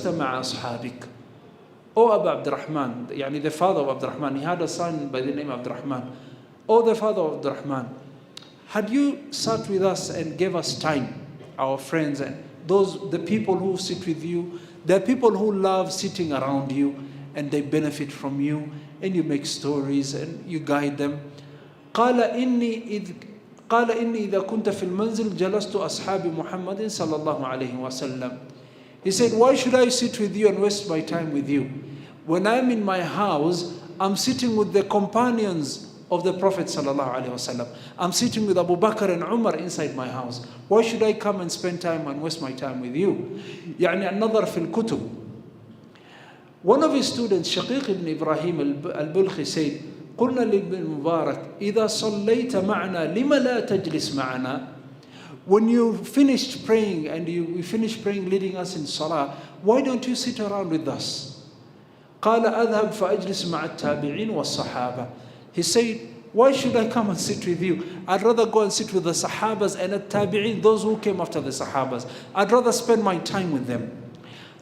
مع أصحابك. O Abu Abdurrahman, yani the father of Abdurrahman, he had a son by the name of Abdurrahman. O the father of Abdurrahman, had you sat with us and gave us time, our friends and the people who sit with you, there are people who love sitting around you and they benefit from you and you make stories and you guide them. قال إني إذا كنت في المنزل جلست أصحاب محمد صلى الله عليه وسلم. He said, why should I sit with you and waste my time with you? When I'm in my house, I'm sitting with the companions of the Prophet sallallahu alaihi wasallam. I'm sitting with Abu Bakr and Umar inside my house. Why should I come and spend time and waste my time with you? يعني النظر في الكتب. One of his students, Shaqiq ibn Ibrahim al-Bulkhi said, قلنا لابن مبارك إذا صليت معنا لما لا تجلس معنا. When you finished praying and you finished praying leading us in salah, why don't you sit around with us? قال أذهب فأجلس مع التابعين والصحابة. He said, why should I come and sit with you? I'd rather go and sit with the Sahabas and the Tabi'in, those who came after the Sahabas. I'd rather spend my time with them.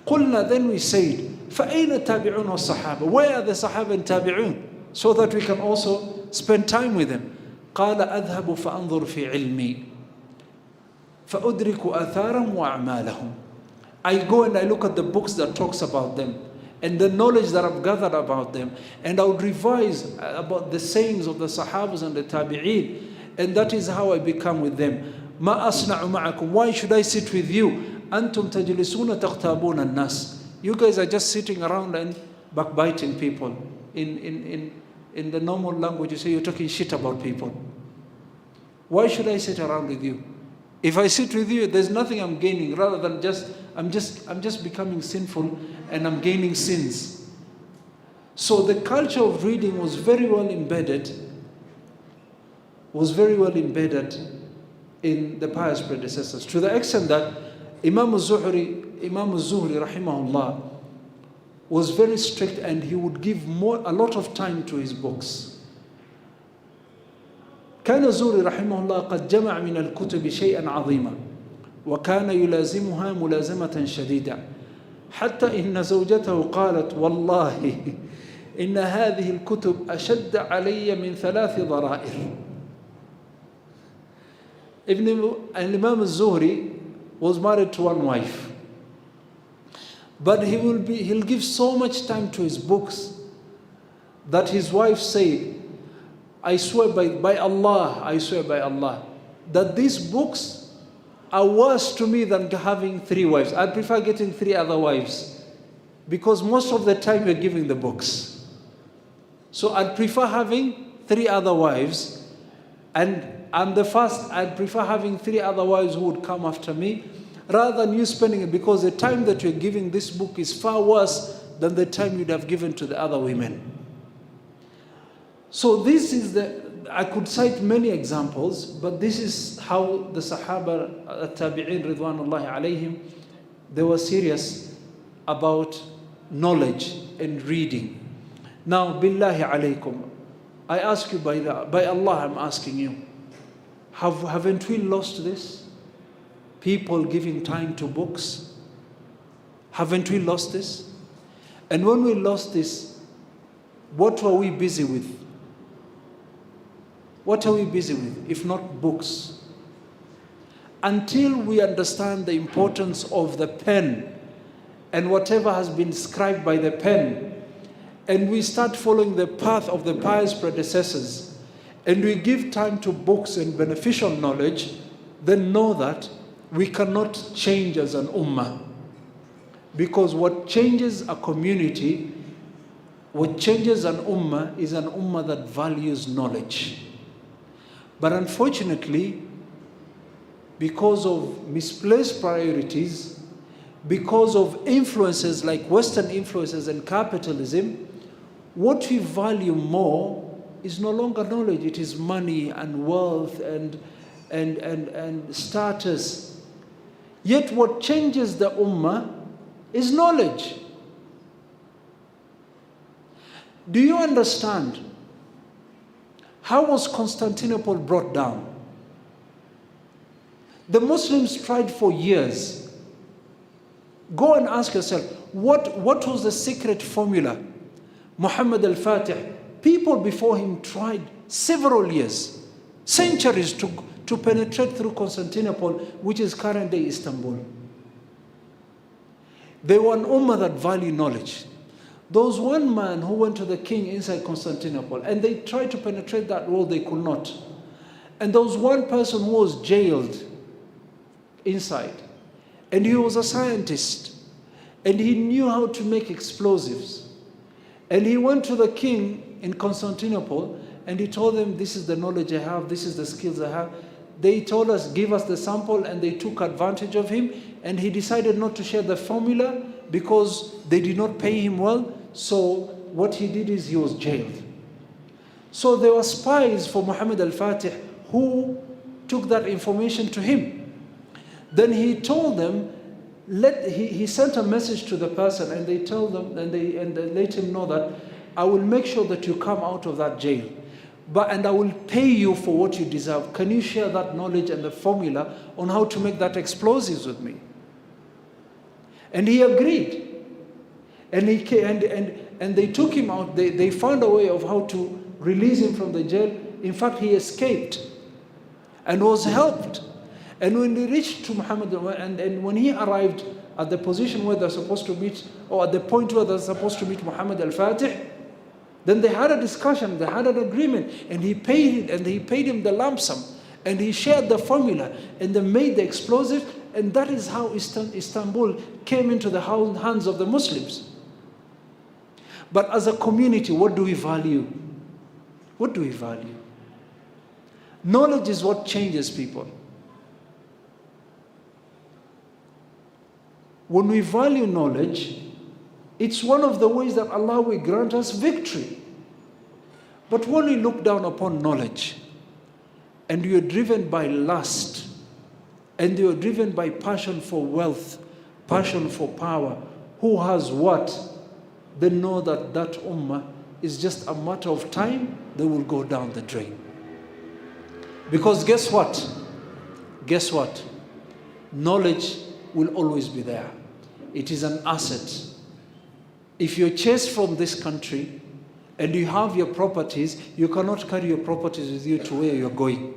قلنا, then we said, فأين التابعون والصحابة? Where are the Sahaba and Tabi'un? So that we can also spend time with them. قال أذهب فأنظر في علمي فأدرك آثارهم وأعمالهم. I go and I look at the books that talks about them and the knowledge that I've gathered about them, and I would revise about the sayings of the Sahabas and the Tabi'een, and that is how I become with them. ما أصنع معكم? Why should I sit with you? أنتم تجلسون تغتابون الناس. You guys are just sitting around and backbiting people. In the normal language, you say you're talking shit about people. Why should I sit around with you? If I sit with you, there's nothing I'm gaining, rather than I'm just becoming sinful and I'm gaining sins. So the culture of reading was very well embedded in the pious predecessors, to the extent that Imam al-Zuhri rahimahullah was very strict, and he would give a lot of time to his books. كان الزهري رحمه الله قد جمع من الكتب شيئا عظيما وكان يلازمها ملازمة شديدة حتى إن زوجته قالت والله إن هذه الكتب أشد علي من 3 ضرائر. Imam al-Zuhri was married to one wife, but he'll give so much time to his books that his wife said, I swear by Allah, that these books are worse to me than having 3 wives. I'd prefer getting 3 other wives, because most of the time you're giving the books. So I'd prefer having 3 other wives, and I'm the first. I'd prefer having 3 other wives who would come after me, rather than you spending it, because the time that you're giving this book is far worse than the time you'd have given to the other women. So this is I could cite many examples, but this is how the Sahaba, Tabi'in, Ridwanullahi alayhim, they were serious about knowledge and reading. Now, billahi alaykum, I ask you by Allah, I'm asking you, haven't we lost this? People giving time to books? Haven't we lost this? And when we lost this, what were we busy with? What are we busy with, if not books? Until we understand the importance of the pen and whatever has been scribed by the pen, and we start following the path of the pious predecessors, and we give time to books and beneficial knowledge, then know that we cannot change as an ummah. Because what changes a community, what changes an ummah, is an ummah that values knowledge. But unfortunately, because of misplaced priorities, because of influences like Western influences and capitalism, what we value more is no longer knowledge. It is money and wealth and status. Yet what changes the ummah is knowledge. Do you understand? How was Constantinople brought down? The Muslims tried for years Go and ask yourself, what was the secret formula? Muhammad al-Fatih, people before him tried several years, centuries to penetrate through Constantinople, which is current day Istanbul. They were an ummah that value knowledge. There was one man who went to the king inside Constantinople, and they tried to penetrate that wall, they could not. And there was one person who was jailed inside, and he was a scientist, and he knew how to make explosives. And he went to the king in Constantinople, and he told them, this is the knowledge I have, this is the skills I have. They told us, give us the sample, and they took advantage of him, and he decided not to share the formula because they did not pay him well. So what he did is he was jailed. So there were spies for Muhammad al-Fatih who took that information to him. Then he told them, he sent a message to the person, and they told them, and they let him know that I will make sure that you come out of that jail. And I will pay you for what you deserve. Can you share that knowledge and the formula on how to make that explosives with me? And he agreed. And he came, and they took him out. They found a way of how to release him from the jail. In fact, he escaped and was helped. And when they reached to Muhammad, and when he arrived at the position where they're supposed to meet, or at the point where they're supposed to meet Muhammad al-Fatih, then they had a discussion, they had an agreement, and he paid him the lump sum, and he shared the formula, and they made the explosive, and that is how Istanbul came into the hands of the Muslims. But as a community, what do we value? What do we value? Knowledge is what changes people. When we value knowledge, it's one of the ways that Allah will grant us victory. But when we look down upon knowledge, and you are driven by lust, and you are driven by passion for wealth, passion for power, who has what? Then know that that ummah is just a matter of time, they will go down the drain. Because guess what? Guess what? Knowledge will always be there. It is an asset. If you're chased from this country and you have your properties, you cannot carry your properties with you to where you're going.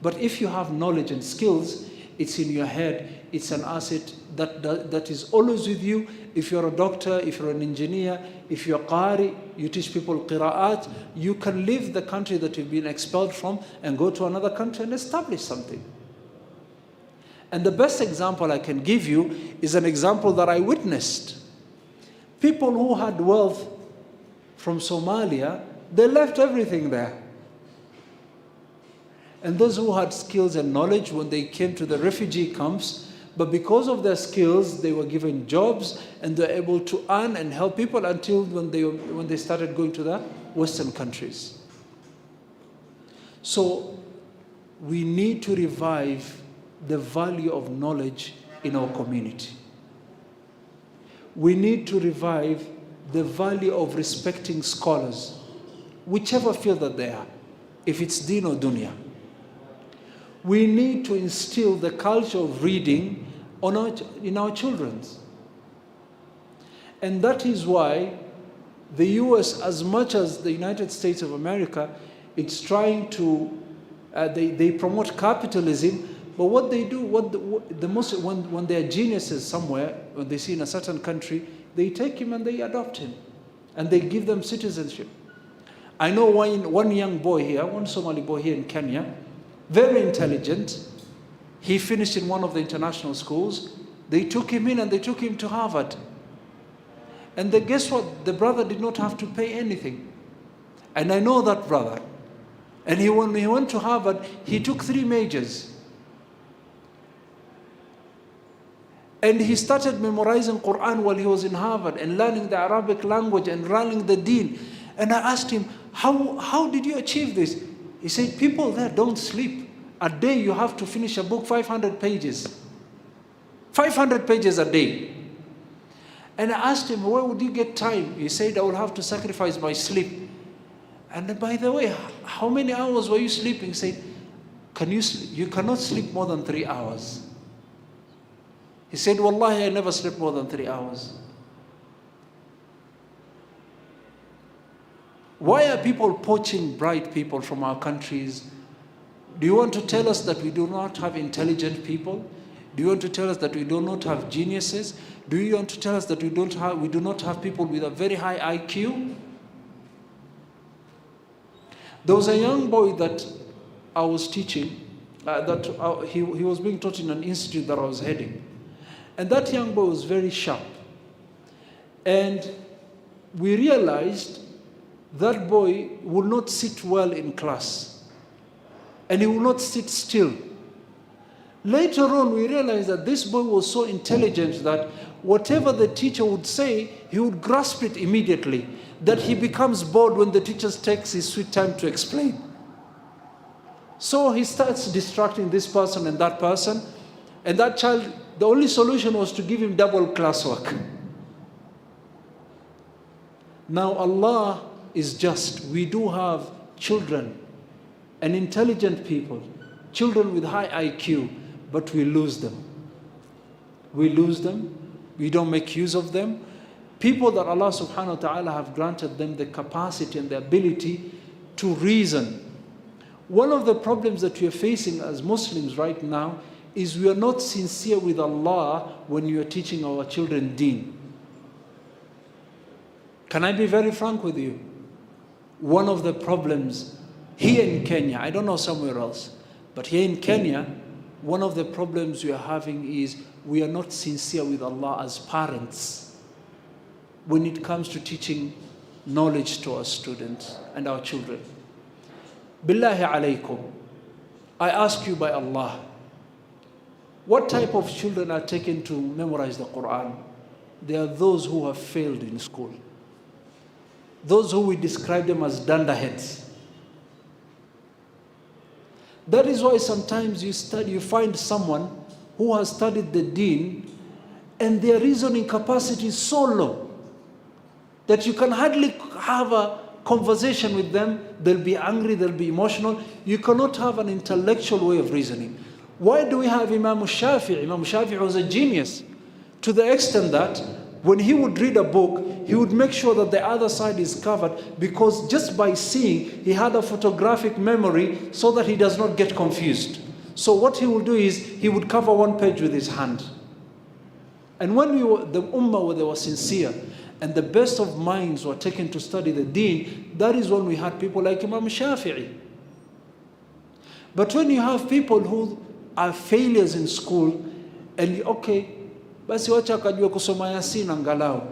But if you have knowledge and skills, it's in your head, it's an asset that is always with you. If you're a doctor, if you're an engineer, if you're qari, you teach people qira'at, you can leave the country that you've been expelled from and go to another country and establish something. And the best example I can give you is an example that I witnessed. People who had wealth from Somalia, they left everything there. And those who had skills and knowledge, when they came to the refugee camps, but because of their skills, they were given jobs and they're able to earn and help people until when they started going to the Western countries. So we need to revive the value of knowledge in our community. We need to revive the value of respecting scholars, whichever field that they are, if it's deen or dunya. We need to instill the culture of reading in our children. And that is why the US, as much as the United States of America, it's trying to, they promote capitalism, but what they do, when they are geniuses somewhere, when they see in a certain country, they take him and they adopt him. And they give them citizenship. I know one young boy here, one Somali boy here in Kenya, very intelligent. He finished in one of the international schools. They took him in and they took him to Harvard. And then guess what? The brother did not have to pay anything. And I know that brother. And when he went to Harvard, he took 3 majors. And he started memorizing Quran while he was in Harvard and learning the Arabic language and learning the deen. And I asked him, how did you achieve this? He said, people there don't sleep. A day you have to finish a book, 500 pages. 500 pages a day. And I asked him, where would you get time? He said, I will have to sacrifice my sleep. And by the way, how many hours were you sleeping? He said, you cannot sleep more than 3 hours. He said, Wallahi, I never slept more than 3 hours. Why are people poaching bright people from our countries? Do you want to tell us that we do not have intelligent people? Do you want to tell us that we do not have geniuses? Do you want to tell us that we do not have people with a very high IQ? There was a young boy that I was teaching, he was being taught in an institute that I was heading. And that young boy was very sharp. And we realized that boy will not sit well in class. And he will not sit still. Later on, we realized that this boy was so intelligent that whatever the teacher would say, he would grasp it immediately, that he becomes bored when the teacher takes his sweet time to explain. So he starts distracting this person and that person, and that child, the only solution was to give him double classwork. Now Allah is just. We do have children and intelligent people, children with high IQ, but we lose them. We lose them. We don't make use of them. People that Allah subhanahu wa ta'ala have granted them the capacity and the ability to reason. One of the problems that we are facing as Muslims right now is we are not sincere with Allah when we are teaching our children deen. Can I be very frank with you? One of the problems here in Kenya, I don't know somewhere else, but here in Kenya, one of the problems we are having is we are not sincere with Allah as parents when it comes to teaching knowledge to our students and our children. Billahi alaykum, I ask you by Allah, what type of children are taken to memorize the Quran? They are those who have failed in school. Those who we describe them as dunderheads. That is why sometimes you find someone who has studied the deen and their reasoning capacity is so low that you can hardly have a conversation with them. They'll be angry, they'll be emotional. You cannot have an intellectual way of reasoning. Why do we have Imam Shafi'i? Imam Shafi'i was a genius to the extent that when he would read a book, he would make sure that the other side is covered, because just by seeing, he had a photographic memory so that he does not get confused. So what he would do is, he would cover one page with his hand. And when the Ummah, they were sincere, and the best of minds were taken to study the deen, that is when we had people like Imam Shafi'i. But when you have people who are failures in school, and okay, basi wacha akajua kusoma Yasin angalau.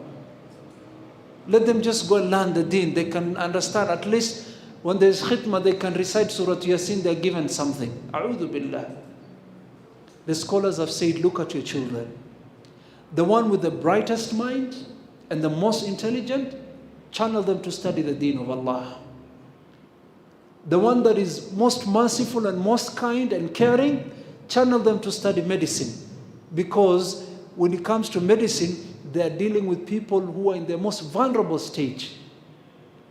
Let them just go and learn the deen. They can understand. At least when there's khitmah, they can recite Surah Yasin, they're given something. A'udhu billah. The scholars have said, look at your children. The one with the brightest mind and the most intelligent, channel them to study the deen of Allah. The one that is most merciful and most kind and caring, channel them to study medicine. Because when it comes to medicine, they are dealing with people who are in their most vulnerable stage.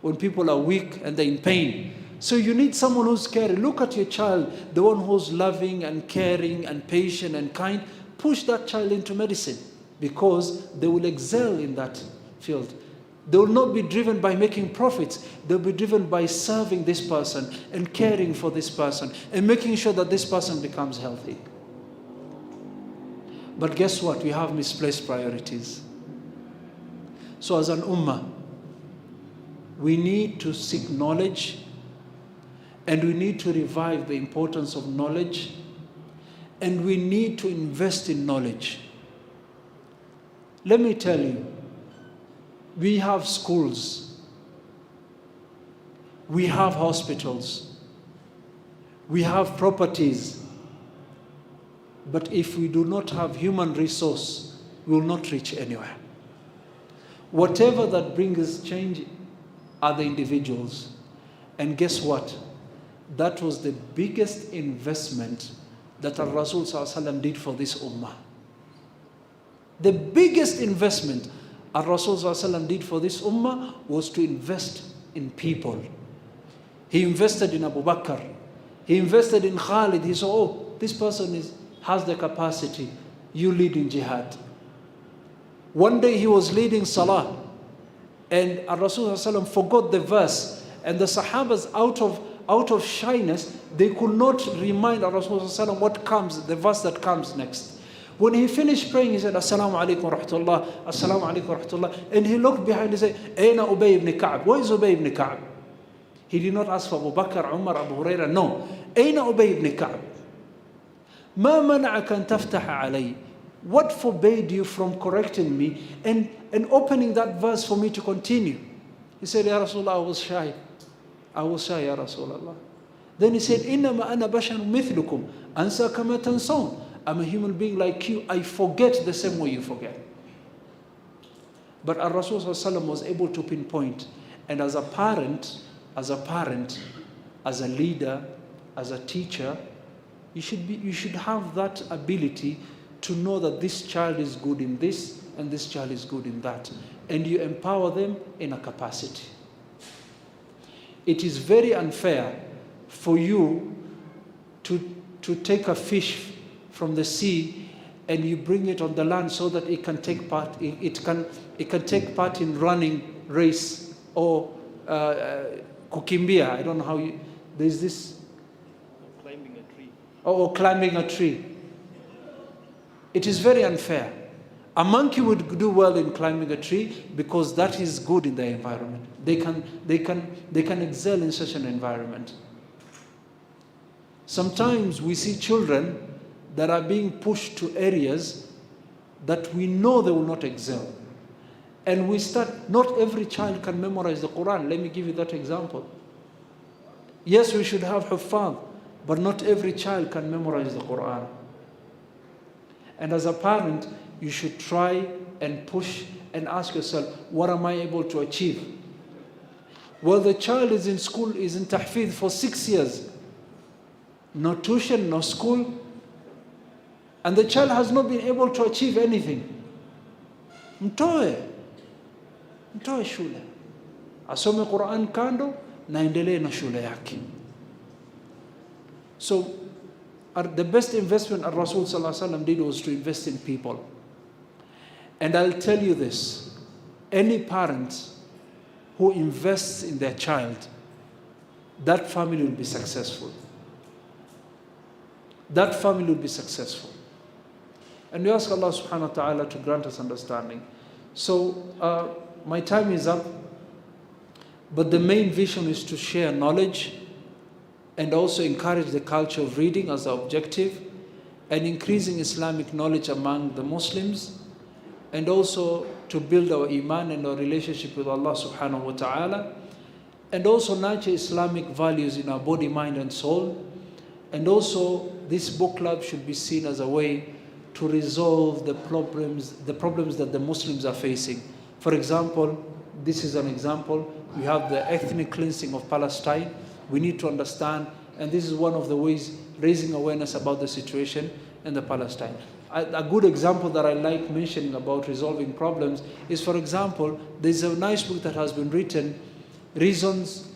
When people are weak and they're in pain. So you need someone who's caring. Look at your child, the one who's loving and caring and patient and kind. Push that child into medicine, because they will excel in that field. They will not be driven by making profits. They'll be driven by serving this person and caring for this person and making sure that this person becomes healthy. But guess what? We have misplaced priorities. So as an ummah, we need to seek knowledge, and we need to revive the importance of knowledge, and we need to invest in knowledge. Let me tell you, we have schools, we have hospitals, we have properties, but if we do not have human resource, we will not reach anywhere. Whatever that brings change are the individuals. And guess what? That was the biggest investment that Rasul Sallallahu Alaihi Wasallam did for this ummah. The biggest investment Rasul Sallallahu Alaihi Wasallam did for this ummah was to invest in people. He invested in Abu Bakr. He invested in Khalid. He saw, oh, this person has the capacity. you lead in jihad. One day he was leading salah, and Rasulullah forgot the verse, and the Sahabas out of shyness, they could not remind Rasulullah what comes, the verse that comes next. When he finished praying, he said, Assalamu alaikum wa rahmatullah, Assalamu alaikum wa rahmatullah. And he looked behind and said, Aina Ubay ibn Ka'b? Where is Ubay ibn Ka'b? He did not ask for Abu Bakr, Umar, Abu Huraira. No. Aina Ubay ibn Ka'b? Ma mana'aka an taftaha alayhi? What forbade you from correcting me and opening that verse for me to continue? He said, Ya Rasulullah, I was shy. I was shy, Ya Rasulullah. Then he said, Innama ana basharun mithlukum, ansa kama tansawn. I'm a human being like you. I forget the same way you forget. But Rasul was able to pinpoint. And as a parent, as a leader, as a teacher, you should have that ability to know that this child is good in this and this child is good in that. And you empower them in a capacity. It is very unfair for you to take a fish from the sea and you bring it on the land so that it can take part. It can take part in running race or kukimbia. I don't know how you. There's this. Climbing a tree. Or climbing a tree. It is very unfair. A monkey would do well in climbing a tree because that is good in the environment. They can excel in such an environment. Sometimes we see children that are being pushed to areas that we know they will not excel. And we start, not every child can memorize the Quran. Let me give you that example. Yes, we should have huffaz, but not every child can memorize the Quran. And as a parent, you should try and push and ask yourself, what am I able to achieve? Well, the child is in school, is in tahfidh for 6 years. No tuition, no school. And the child has not been able to achieve anything. Mtoe shule. Asome Quran kando na endelee na shule yake. So, the best investment Rasul Sallallahu Alaihi Wasallam did was to invest in people. And I'll tell you this, any parent who invests in their child, that family will be successful. That family will be successful. And we ask Allah subhanahu wa ta'ala to grant us understanding. So, my time is up, but the main vision is to share knowledge and also encourage the culture of reading as the objective and increasing Islamic knowledge among the Muslims, and also to build our iman and our relationship with Allah subhanahu wa ta'ala, and also nurture Islamic values in our body, mind and soul. And also this book club should be seen as a way to resolve the problems that the Muslims are facing. For example, this is an example. We have the ethnic cleansing of Palestine. We need to understand, and this is one of the ways raising awareness about the situation in the Palestine. A good example that I like mentioning about resolving problems is, for example, there's a nice book that has been written, Reasons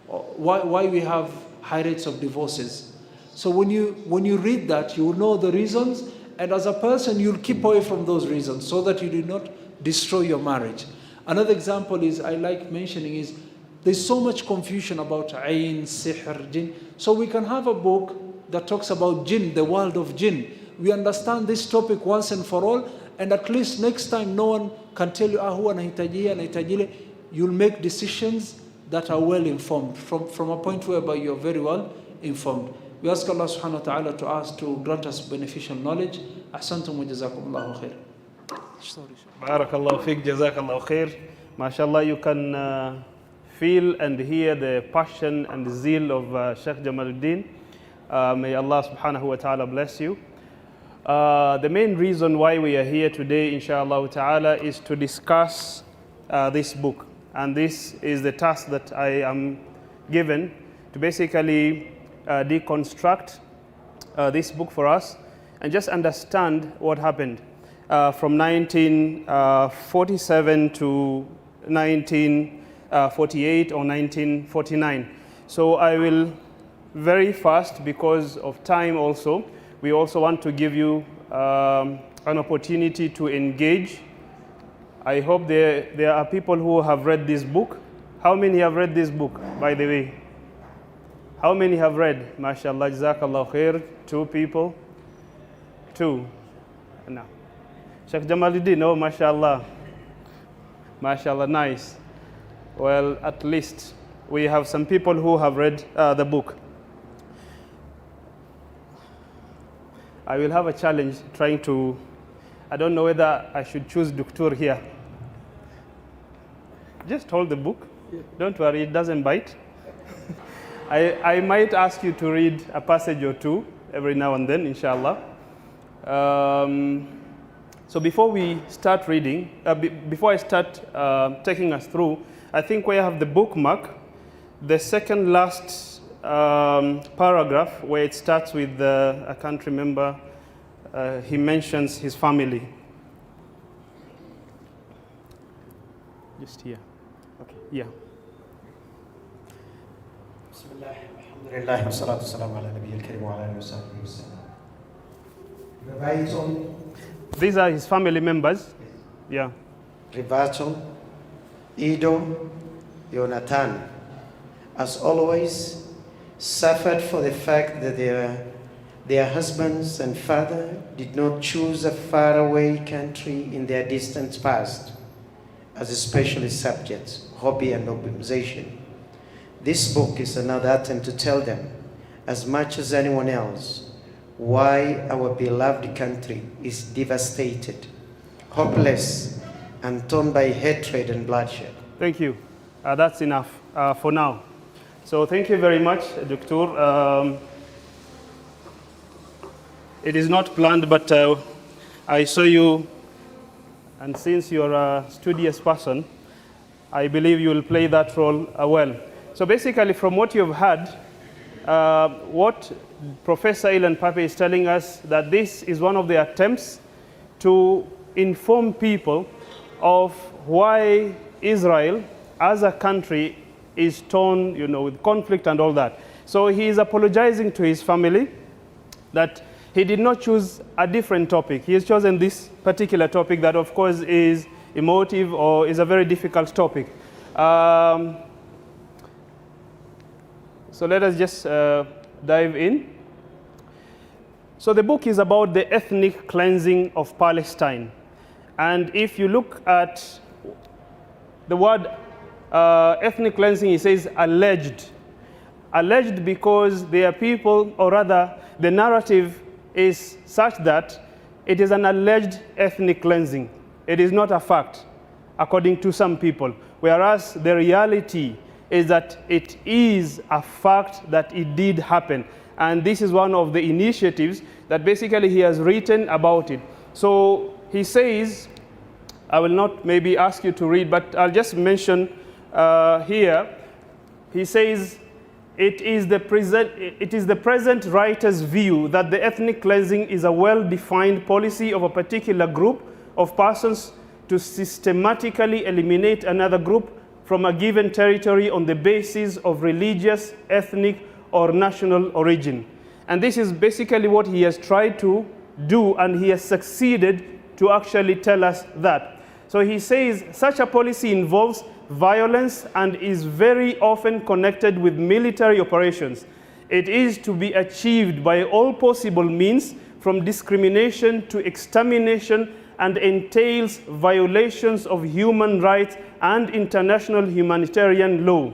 Why We Have High Rates of Divorces. So when you read that, you will know the reasons, and as a person, you'll keep away from those reasons so that you do not destroy your marriage. Another example is, I like mentioning, is there's so much confusion about ayn, sihr, jinn. So we can have a book that talks about jinn, the world of jinn. We understand this topic once and for all, and at least next time no one can tell you, huwa nahitaji nahitajile. You'll make decisions that are well informed, from a point whereby you're very well informed. We ask Allah subhanahu wa ta'ala to grant us beneficial knowledge. Ahsantum wa jazakumullahu khair. Barakallahu fiqh, jazakallahu khair. MashaAllah, you can feel and hear the passion and the zeal of Sheikh Jamaluddin. May Allah subhanahu wa ta'ala bless you. The main reason why we are here today, inshallah ta'ala, is to discuss this book. And this is the task that I am given, to basically deconstruct this book for us and just understand what happened from 1947 to 1948 or 1949. So I will very fast, because of time also. We also want to give you an opportunity to engage. I hope there are people who have read this book. How many have read this book, by the way? How many have read? MashaAllah, Jazakallah khair. 2 people. 2. No. Sheikh Jamaluddin, oh, MashaAllah. MashaAllah, nice. Well, at least we have some people who have read the book. I will have a challenge trying to, I don't know whether I should choose Doctor here. Just hold the book. Yeah. Don't worry, it doesn't bite. I might ask you to read a passage or 2 every now and then, inshallah. So before we start reading, before I start taking us through, I think we have the bookmark, the second last paragraph where it starts with, I can't remember, he mentions his family. Just here. Okay, yeah. These are his family members. Yeah. Rivato, Edo, Jonathan, as always, suffered for the fact that their husbands and father did not choose a faraway country in their distant past as especially subjects, hobby and optimization. This book is another attempt to tell them, as much as anyone else, why our beloved country is devastated, hopeless, and torn by hatred and bloodshed. Thank you. That's enough for now. So thank you very much, Doctor. It is not planned, but I saw you, and since you're a studious person, I believe you will play that role well. So basically, from what you've heard, what Professor Illan Pape is telling us, that this is one of the attempts to inform people of why Israel as a country is torn, with conflict and all that. So he is apologizing to his family that he did not choose a different topic. He has chosen this particular topic that, of course, is emotive or is a very difficult topic. So let us just dive in. So the book is about the ethnic cleansing of Palestine. And if you look at the word ethnic cleansing, it says alleged. Alleged because there are people, or rather the narrative is such that it is an alleged ethnic cleansing. It is not a fact, according to some people. Whereas the reality is that it is a fact that it did happen. And this is one of the initiatives that basically he has written about it. So he says, I will not maybe ask you to read, but I'll just mention here. He says, it is the present writer's view that the ethnic cleansing is a well-defined policy of a particular group of persons to systematically eliminate another group from a given territory on the basis of religious, ethnic, or national origin. And this is basically what he has tried to do, and he has succeeded to actually tell us that. So he says such a policy involves violence and is very often connected with military operations. It is to be achieved by all possible means, from discrimination to extermination, and entails violations of human rights and international humanitarian law.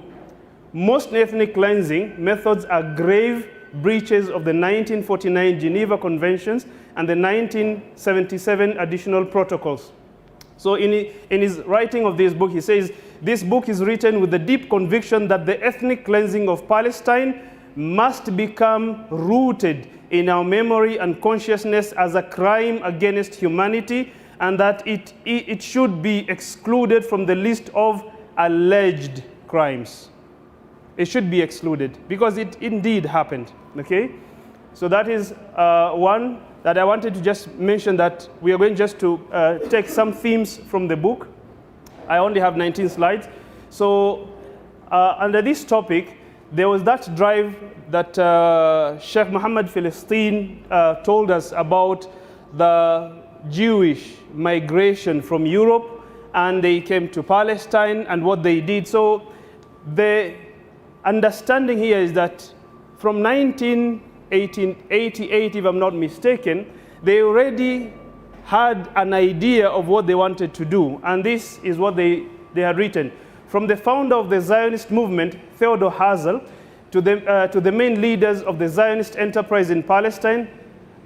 Most ethnic cleansing methods are grave breaches of the 1949 Geneva Conventions and the 1977 additional protocols. So in his writing of this book, he says, this book is written with the deep conviction that the ethnic cleansing of Palestine must become rooted in our memory and consciousness as a crime against humanity, and that it should be excluded from the list of alleged crimes. It should be excluded because it indeed happened, okay? So that is one that I wanted to just mention, that we are going just to take some themes from the book. I only have 19 slides. So under this topic, there was that drive that Sheikh Mohammed Palestine told us about, the Jewish migration from Europe, and they came to Palestine and what they did. So the understanding here is that from 1988, if I'm not mistaken, they already had an idea of what they wanted to do. And this is what they had written. From the founder of the Zionist movement, Theodor Herzl, to the main leaders of the Zionist enterprise in Palestine,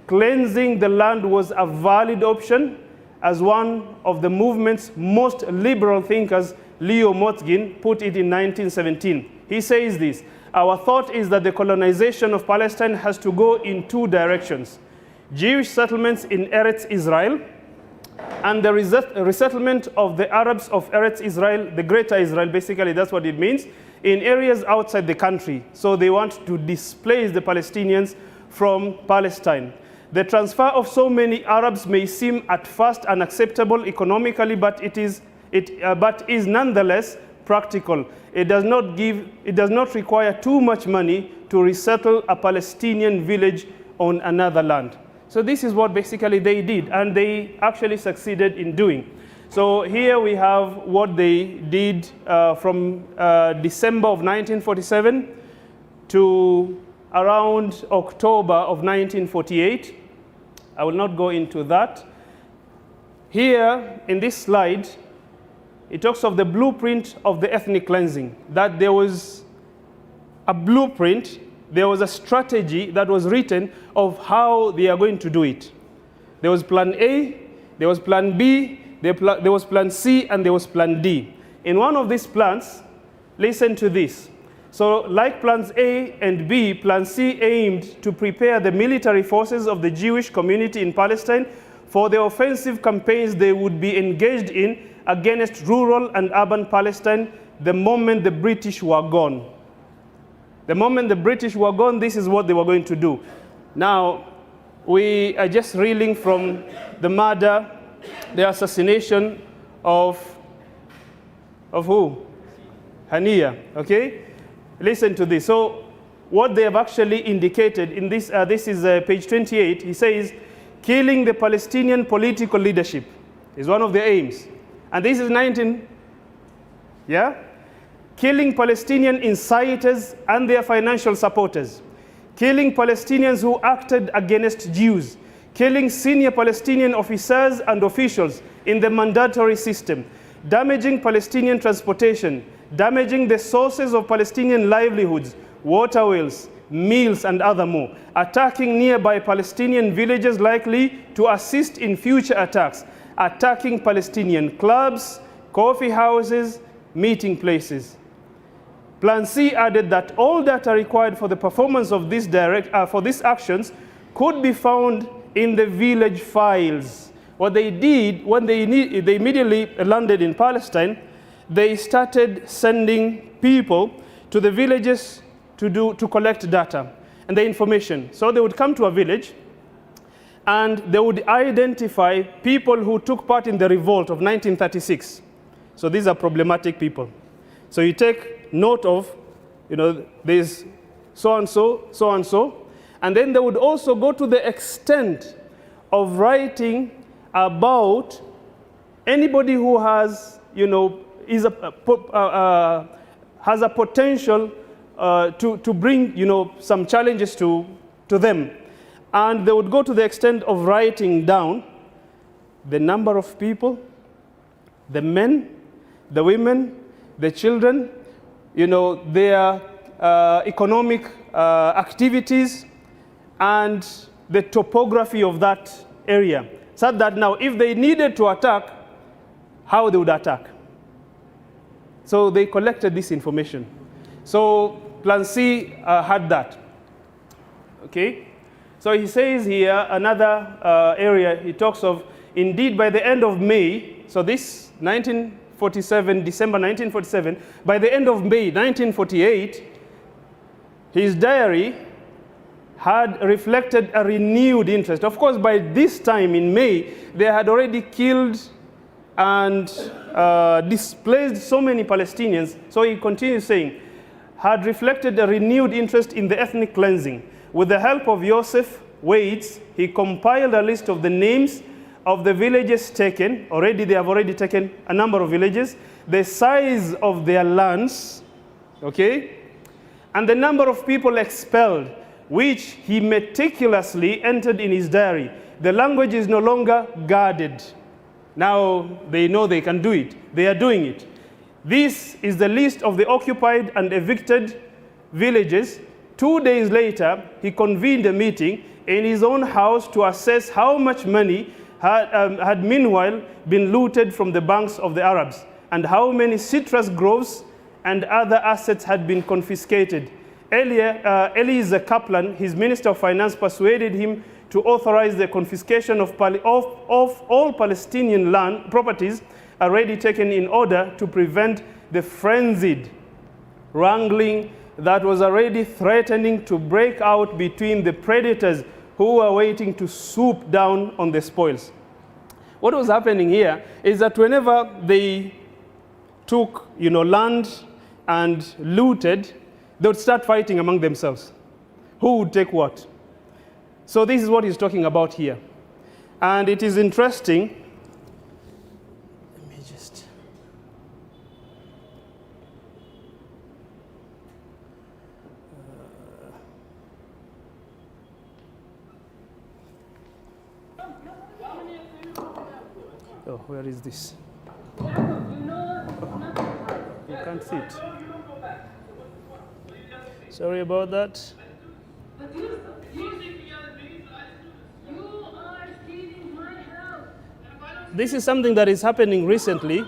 cleansing the land was a valid option. As one of the movement's most liberal thinkers, Leo Motzkin, put it in 1917. He says this: "Our thought is that the colonization of Palestine has to go in two directions. Jewish settlements in Eretz Israel and the resettlement of the Arabs of Eretz Israel, the Greater Israel, basically that's what it means, in areas outside the country." So they want to displace the Palestinians from Palestine. The transfer of so many Arabs may seem at first unacceptable economically, but it is nonetheless practical. It does not require too much money to resettle a Palestinian village on another land. So this is what basically they did, and they actually succeeded in doing. So here we have what they did from December of 1947 to around October of 1948. I will not go into that. Here in this slide, it talks of the blueprint of the ethnic cleansing, that there was a blueprint, there was a strategy that was written of how they are going to do it. There was plan A, there was plan B, there was plan C, and there was plan D. In one of these plans, listen to this. So like plans A and B, plan C aimed to prepare the military forces of the Jewish community in Palestine for the offensive campaigns they would be engaged in against rural and urban Palestine the moment the British were gone. The moment the British were gone, this is what they were going to do. Now, we are just reeling from the murder, the assassination of who? Hania, okay? Listen to this. So what they have actually indicated in this, this is page 28, he says, killing the Palestinian political leadership is one of their aims. And this is 19, yeah? Killing Palestinian inciters and their financial supporters. Killing Palestinians who acted against Jews. Killing senior Palestinian officers and officials in the mandatory system. Damaging Palestinian transportation. Damaging the sources of Palestinian livelihoods, waterways, meals, and other more. Attacking nearby Palestinian villages likely to assist in future attacks. Attacking Palestinian clubs, coffee houses, meeting places. Plan C added that all data required for the performance of these actions could be found in the village files. What they did, when they immediately landed in Palestine, they started sending people to the villages to collect data and the information. So they would come to a village and they would identify people who took part in the revolt of 1936. So these are problematic people. So you take note of, there's so-and-so, so-and-so, and then they would also go to the extent of writing about anybody who has, has a potential to bring, some challenges to them. And they would go to the extent of writing down the number of people, the men, the women, the children, their economic activities, and the topography of that area. So that now, if they needed to attack, how they would attack. So they collected this information. So Plan C had that. Okay? So he says here, another area, he talks of, indeed, by the end of May, so this 1947, December 1947, by the end of May 1948, his diary had reflected a renewed interest. Of course, by this time in May, they had already killed and displaced so many Palestinians. So he continues saying, had reflected a renewed interest in the ethnic cleansing. With the help of Yosef, weights, he compiled a list of the names of the villages taken. Already, they have already taken a number of villages, the size of their lands, okay, and the number of people expelled, which he meticulously entered in his diary. The language is no longer guarded. Now they know they can do it. They are doing it. This is the list of the occupied and evicted villages. 2 days later, he convened a meeting in his own house to assess how much money had meanwhile been looted from the banks of the Arabs, and how many citrus groves and other assets had been confiscated. Eli the Kaplan, his minister of finance, persuaded him to authorize the confiscation of all Palestinian land properties already taken, in order to prevent the frenzied wrangling that was already threatening to break out between the predators who were waiting to swoop down on the spoils. What was happening here is that whenever they took, land and looted, they would start fighting among themselves. Who would take what? So this is what he's talking about here. And it is interesting. Let me just... Oh, where is this? You can't see it. Sorry about that. This is something that is happening recently.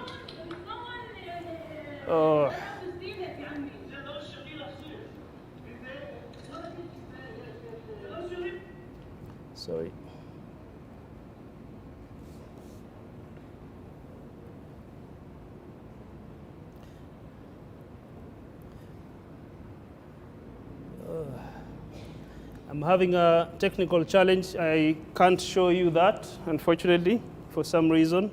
Sorry. I'm having a technical challenge. I can't show you that, unfortunately, for some reason.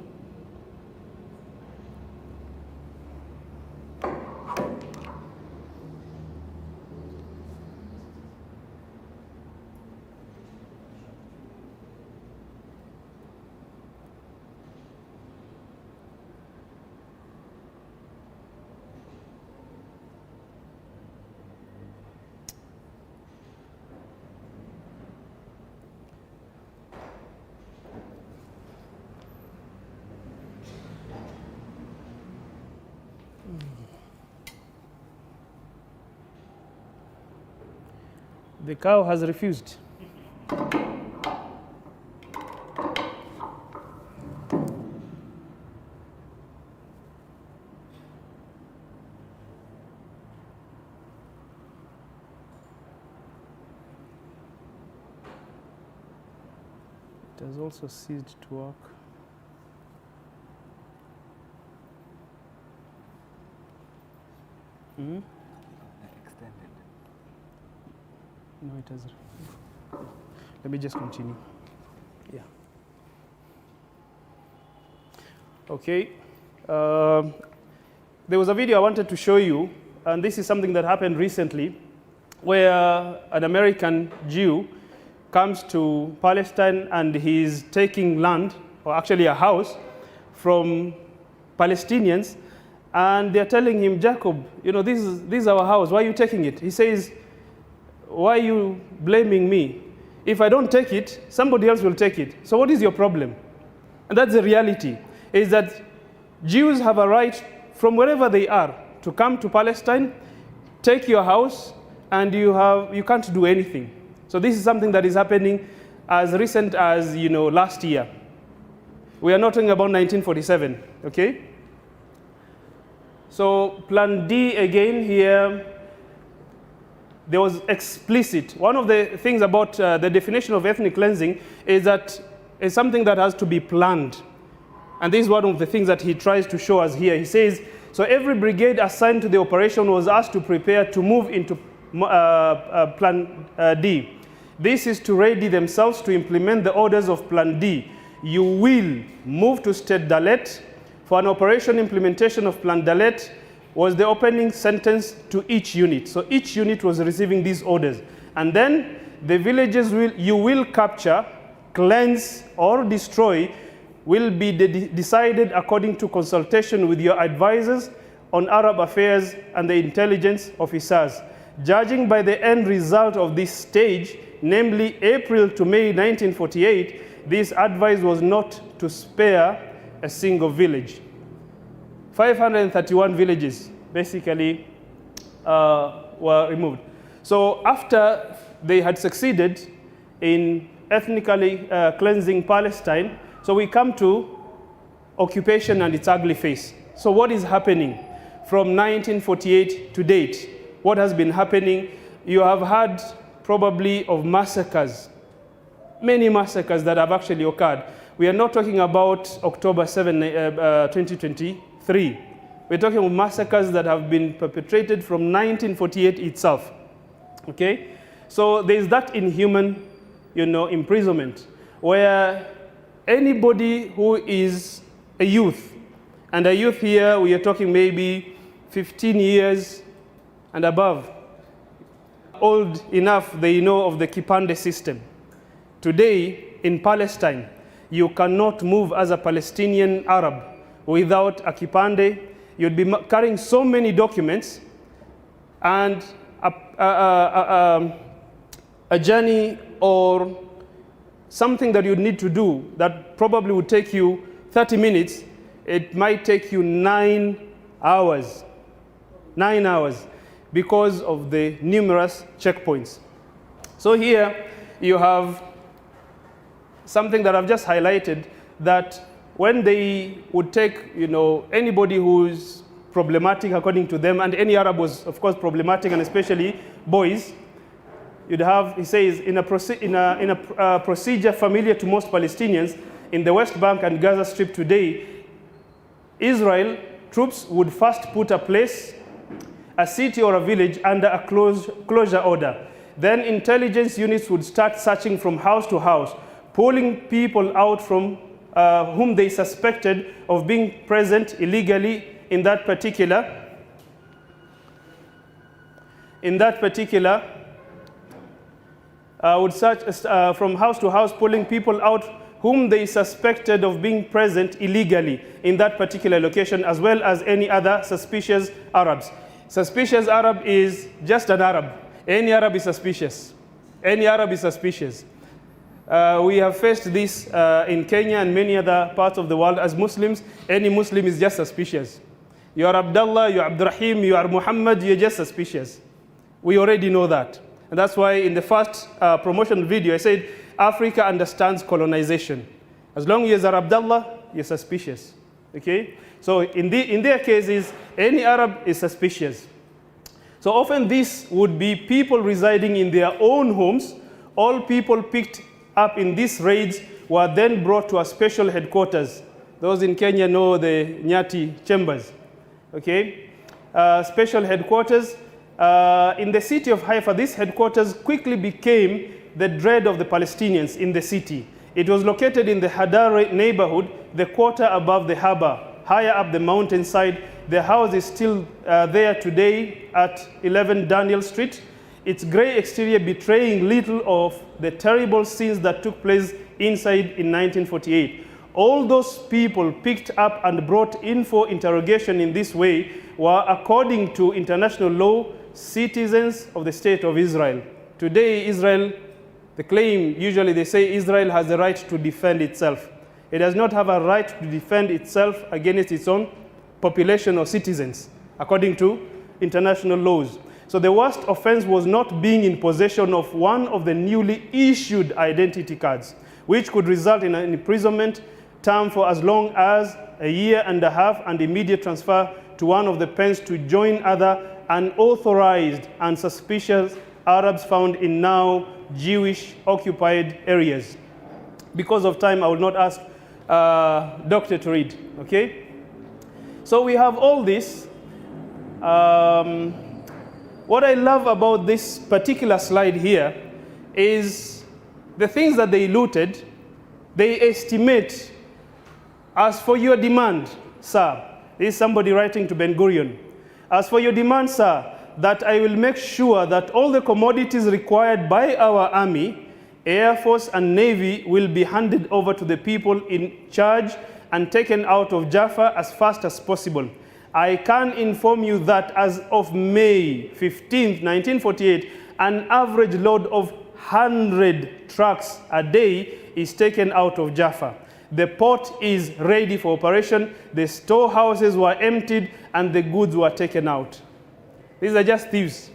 The cow has refused. It has also ceased to work. Mm-hmm. No, it hasn't. Let me just continue. Yeah. Okay. There was a video I wanted to show you, and this is something that happened recently, where an American Jew comes to Palestine and he's taking land, or actually a house, from Palestinians, and they're telling him, Jacob, this is our house. Why are you taking it? He says, why are you blaming me? If I don't take it, somebody else will take it. So what is your problem? And that's the reality, is that Jews have a right from wherever they are to come to Palestine, take your house, and you can't do anything. So this is something that is happening as recent as last year. We are not talking about 1947, okay? So Plan D again here. There was explicit. One of the things about the definition of ethnic cleansing is that it's something that has to be planned. And this is one of the things that he tries to show us here. He says, so every brigade assigned to the operation was asked to prepare to move into Plan D. This is to ready themselves to implement the orders of Plan D. You will move to State Dalet. For an operation implementation of Plan Dalet was the opening sentence to each unit. So each unit was receiving these orders. And then the villages you will capture, cleanse, or destroy will be decided according to consultation with your advisors on Arab affairs and the intelligence officers. Judging by the end result of this stage, namely April to May 1948, this advice was not to spare a single village. 531 villages basically were removed. So after they had succeeded in ethnically cleansing Palestine, so we come to occupation and its ugly face. So what is happening from 1948 to date? What has been happening? You have had probably of massacres, many massacres that have actually occurred. We are not talking about October 7, 2023. We're talking about massacres that have been perpetrated from 1948 itself. Okay? So there's that inhuman, imprisonment, where anybody who is a youth, and a youth here, we are talking maybe 15 years and above, old enough, they know of the Kipande system. Today, in Palestine, you cannot move as a Palestinian Arab without a Kipande. You'd be carrying so many documents, and a journey or something that you need to do that probably would take you 30 minutes, it might take you 9 hours. 9 hours, because of the numerous checkpoints. So here you have something that I've just highlighted, that when they would take, anybody who's problematic according to them, and any Arab was of course problematic, and especially boys, you'd have, he says, in a procedure familiar to most Palestinians in the West Bank and Gaza Strip today, Israel troops would first put a city or a village under a closure order. Then intelligence units would start searching from house to house, pulling people out from whom they suspected of being present illegally in that particular would search from house to house, pulling people out whom they suspected of being present illegally in that particular location, as well as any other suspicious Arabs. Suspicious Arab is just an Arab. Any Arab is suspicious. Any Arab is suspicious. We have faced this in Kenya and many other parts of the world. As Muslims, any Muslim is just suspicious. You are Abdullah, you are Abdurrahim, you are Muhammad, you're just suspicious. We already know that. And that's why in the first promotion video, I said, Africa understands colonization. As long as you are Abdullah, you're suspicious. Okay? So in their cases, any Arab is suspicious. So often this would be people residing in their own homes. All people picked up in these raids were then brought to a special headquarters. Those in Kenya know the Nyati chambers. Okay? Special headquarters. In the city of Haifa, this headquarters quickly became the dread of the Palestinians in the city. It was located in the Hadar neighborhood, the quarter above the harbor, higher up the mountainside. The house is still there today at 11 Daniel Street. Its gray exterior betraying little of the terrible scenes that took place inside in 1948. All those people picked up and brought in for interrogation in this way were, according to international law, citizens of the state of Israel. Today, Israel, the claim, usually they say Israel has the right to defend itself. It does not have a right to defend itself against its own population or citizens, according to international laws. So the worst offense was not being in possession of one of the newly issued identity cards, which could result in an imprisonment term for as long as a year and a half and immediate transfer to one of the pens to join other unauthorized and suspicious Arabs found in now Jewish occupied areas. Because of time, I will not ask Doctor to read, okay? So we have all this. What I love about this particular slide here is the things that they looted, they estimate as for your demand, sir. This is somebody writing to Ben Gurion. As for your demand, sir, that I will make sure that all the commodities required by our army, Air Force and Navy will be handed over to the people in charge and taken out of Jaffa as fast as possible. I can inform you that as of May 15th, 1948, an average load of 100 trucks a day is taken out of Jaffa. The port is ready for operation, the storehouses were emptied, and the goods were taken out. These are just thieves.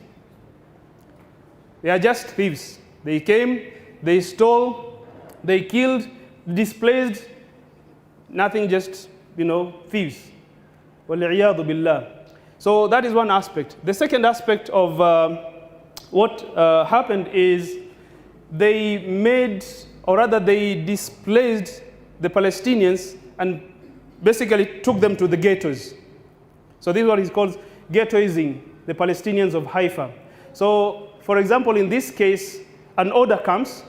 They are just thieves. They came, they stole, they killed, displaced, nothing, just, thieves. وَالْعِيَاذُ بِاللَّهِ. So that is one aspect. The second aspect of what happened is they displaced the Palestinians and basically took them to the ghettos. So this is what is called ghettoizing the Palestinians of Haifa. So, for example, in this case, an order comes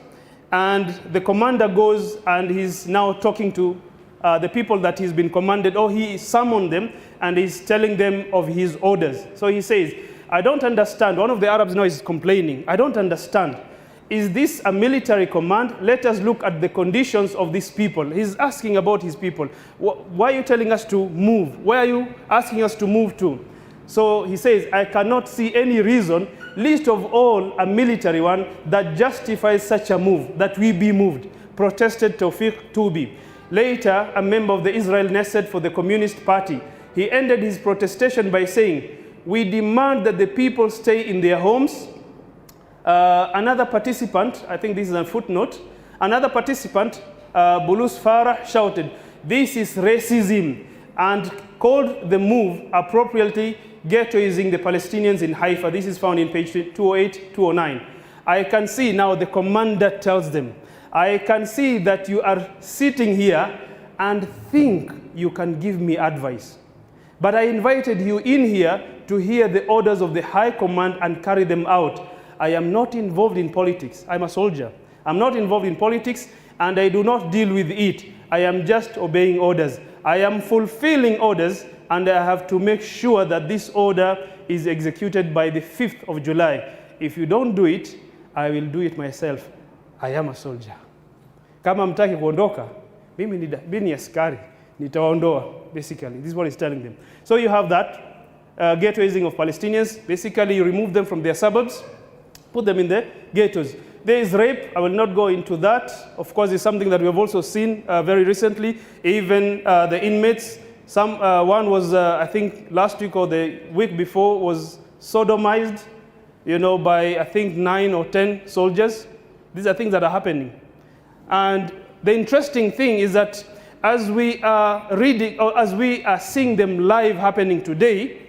and the commander goes and he's now talking to the people that he's been commanded, or he summoned them and he's telling them of his orders. So he says, I don't understand. One of the Arabs now is complaining. I don't understand. Is this a military command? Let us look at the conditions of these people. He's asking about his people. Why are you telling us to move? Where are you asking us to move to? So he says, I cannot see any reason, least of all a military one, that justifies such a move, that we be moved, protested Tawfiq Tubi. Later, a member of the Israel Knesset for the Communist Party, he ended his protestation by saying, we demand that the people stay in their homes. Another participant, I think this is a footnote, another participant, Bulus Farah, shouted, this is racism, and called the move appropriately ghettoizing the Palestinians in Haifa. This is found in page 208, 209. I can see now the commander tells them, I can see that you are sitting here and think you can give me advice. But I invited you in here to hear the orders of the high command and carry them out. I am not involved in politics. I'm a soldier. I'm not involved in politics, and I do not deal with it. I am just obeying orders. I am fulfilling orders, and I have to make sure that this order is executed by the 5th of July. If you don't do it, I will do it myself. I am a soldier. Kama mtaki kuondoka, mimi ni askari, nitaondoa, basically. This is what he's telling them. So you have that ghettoizing of Palestinians. Basically, you remove them from their suburbs, put them in the ghettos. There is rape. I will not go into that. Of course, it's something that we have also seen very recently. Even the inmates, one was, I think, last week or the week before, was sodomized, by, I think, 9 or 10 soldiers. These are things that are happening. And the interesting thing is that as we are reading, or as we are seeing them live happening today,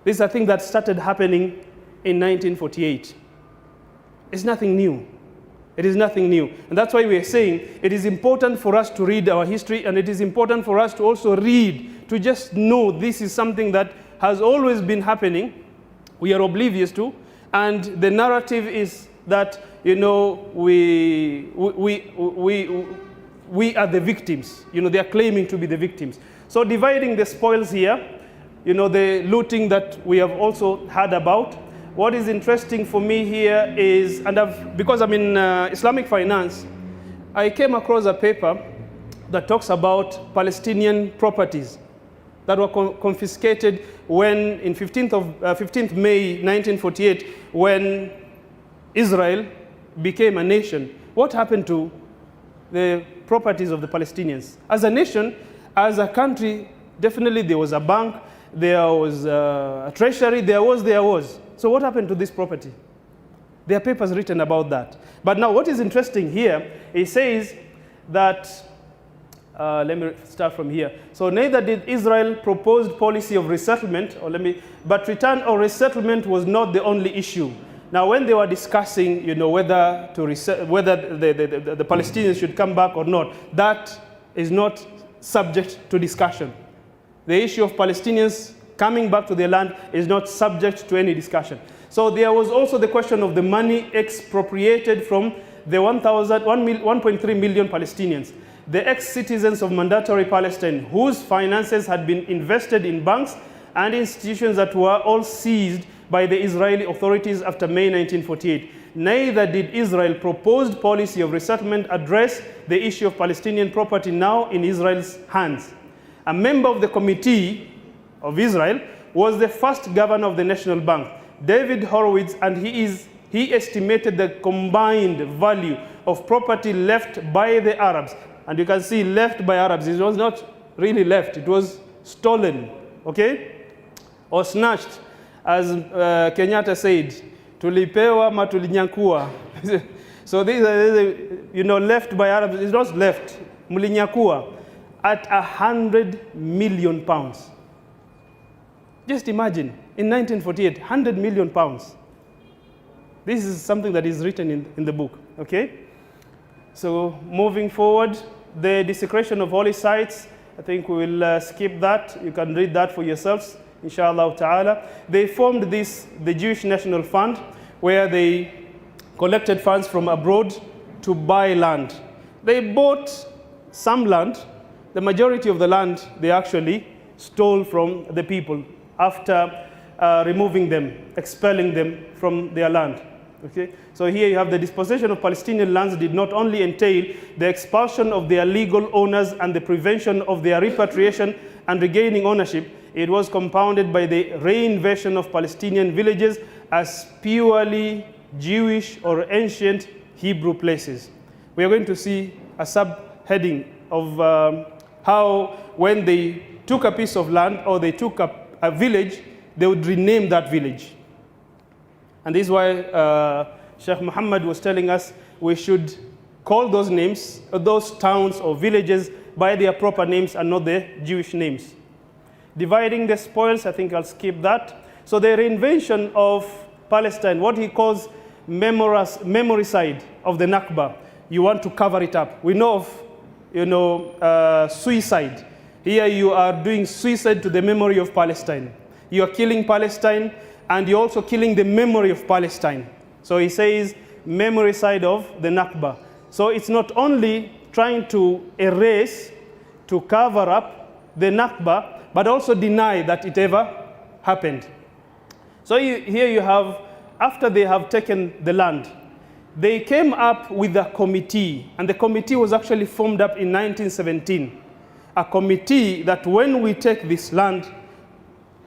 these are things that started happening in 1948. It's nothing new. It is nothing new. And that's why we are saying it is important for us to read our history, and it is important for us to also read, to just know this is something that has always been happening. We are oblivious to. And the narrative is that, we are the victims. They are claiming to be the victims. So dividing the spoils here, the looting that we have also heard about. What is interesting for me here is, because I'm in Islamic finance, I came across a paper that talks about Palestinian properties that were confiscated when, in 15th May 1948, when Israel became a nation. What happened to the properties of the Palestinians? As a nation, as a country, definitely there was a bank, there was a treasury, there was. So what happened to this property? There are papers written about that. But now what is interesting here, it says that, let me start from here. So neither did Israel proposed policy of resettlement, but return or resettlement was not the only issue. Now when they were discussing, whether the Palestinians should come back or not, that is not subject to discussion. The issue of Palestinians coming back to their land is not subject to any discussion. So there was also the question of the money expropriated from the 1.3 million Palestinians, the ex-citizens of mandatory Palestine, whose finances had been invested in banks and institutions that were all seized by the Israeli authorities after May 1948. Neither did Israel's proposed policy of resettlement address the issue of Palestinian property now in Israel's hands. A member of the Committee of Israel was the first governor of the National Bank, David Horowitz, and he estimated the combined value of property left by the Arabs. And you can see left by Arabs, it was not really left, it was stolen, okay? Or snatched, as Kenyatta said, tulipewa ma tulinyakua. So these are, left by Arabs, it's not left, mulinyakua, at 100 million pounds. Just imagine, in 1948, 100 million pounds. This is something that is written in the book, okay? So moving forward, the desecration of holy sites, I think we will skip that. You can read that for yourselves, inshallah ta'ala. They formed the Jewish National Fund, where they collected funds from abroad to buy land. They bought some land. The majority of the land they actually stole from the people after removing them, expelling them from their land. Okay? So here you have the dispossession of Palestinian lands did not only entail the expulsion of their legal owners and the prevention of their repatriation and regaining ownership, it was compounded by the reinvasion of Palestinian villages as purely Jewish or ancient Hebrew places. We are going to see a subheading of how when they took a piece of land or they took a village, they would rename that village. And this is why Sheikh Muhammad was telling us we should call those names, those towns or villages by their proper names and not the Jewish names. Dividing the spoils, I think I'll skip that. So the reinvention of Palestine, what he calls memoricide of the Nakba, you want to cover it up. We know of suicide. Here you are doing suicide to the memory of Palestine. You are killing Palestine, and you're also killing the memory of Palestine. So he says memoricide of the Nakba. So it's not only trying to erase, to cover up the Nakba, but also deny that it ever happened. So here you have, after they have taken the land, they came up with a committee, and the committee was actually formed up in 1917. A committee that when we take this land,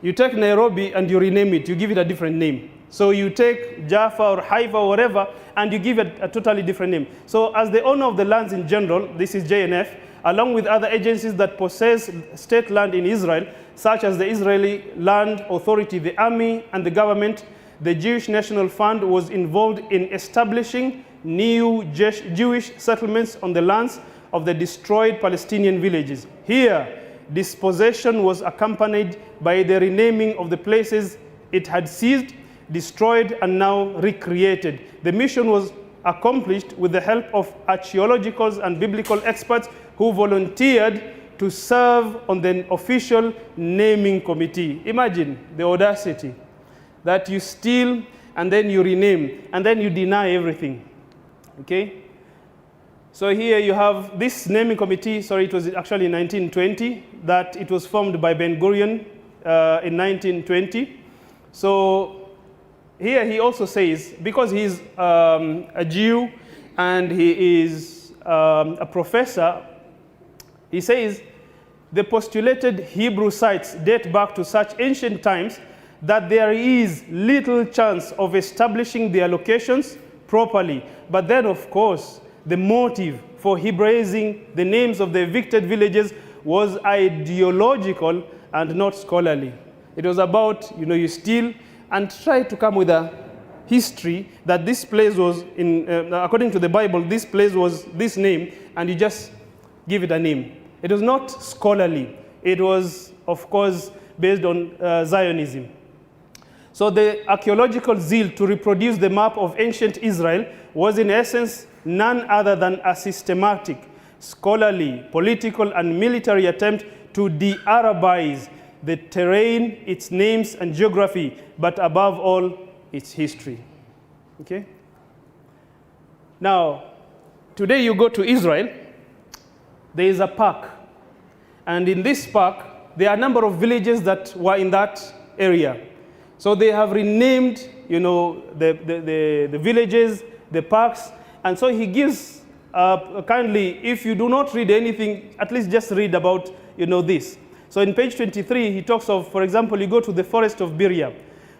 you take Nairobi and you rename it, you give it a different name. So you take Jaffa or Haifa or whatever, and you give it a totally different name. So as the owner of the lands in general, this is JNF, along with other agencies that possess state land in Israel, such as the Israeli Land Authority, the army, and the government, the Jewish National Fund was involved in establishing new Jewish settlements on the lands of the destroyed Palestinian villages. Here, dispossession was accompanied by the renaming of the places it had seized, destroyed, and now recreated. The mission was accomplished with the help of archaeological and biblical experts who volunteered to serve on the official naming committee. Imagine the audacity that you steal and then you rename and then you deny everything. Okay? So here you have this naming committee, it was actually in 1920, that it was formed by Ben Gurion in 1920. So here he also says, because he's a Jew and he is a professor, he says, the postulated Hebrew sites date back to such ancient times that there is little chance of establishing their locations properly. But then, of course, the motive for Hebraizing the names of the evicted villages was ideological and not scholarly. It was about, you steal and try to come with a history that this place was, according to the Bible, this place was this name, and you just give it a name. It was not scholarly. It was, of course, based on Zionism. So the archaeological zeal to reproduce the map of ancient Israel was in essence none other than a systematic, scholarly, political, and military attempt to de-Arabize the terrain, its names and geography, but above all, its history. Okay? Now, today you go to Israel, there is a park. And in this park, there are a number of villages that were in that area. So they have renamed, the villages, the parks, and so he gives kindly, if you do not read anything, at least just read about, this. So in page 23, he talks of, for example, you go to the forest of Biria.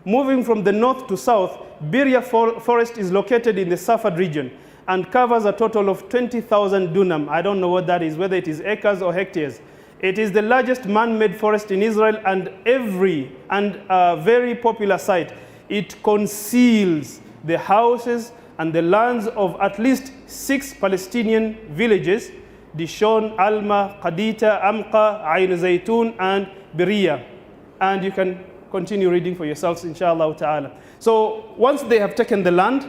Moving from the north to south, Biria forest is located in the Safad region and covers a total of 20,000 dunam. I don't know what that is, whether it is acres or hectares. It is the largest man-made forest in Israel and a very popular site. It conceals the houses and the lands of at least 6 Palestinian villages: Dishon, Alma, Qadita, Amqa, Ain Zaytun, and Biria. And you can continue reading for yourselves, inshallah ta'ala. So once they have taken the land,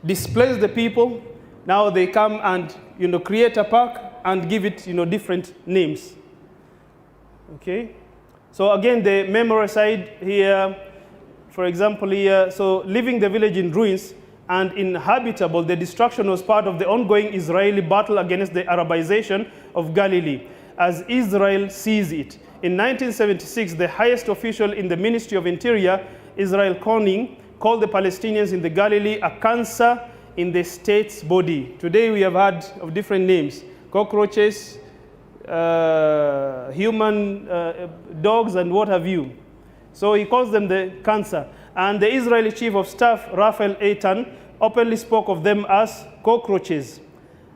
displaced the people, now they come and create a park and give it different names. Okay, so again the memory side here, for example here, so leaving the village in ruins and inhabitable, the destruction was part of the ongoing Israeli battle against the Arabization of Galilee, as Israel sees it. In 1976, the highest official in the Ministry of Interior, Israel Koning, called the Palestinians in the Galilee a cancer in the state's body. Today we have heard of different names: cockroaches, human dogs, and what have you. So he calls them the cancer. And the Israeli chief of staff, Raphael Eitan, openly spoke of them as cockroaches.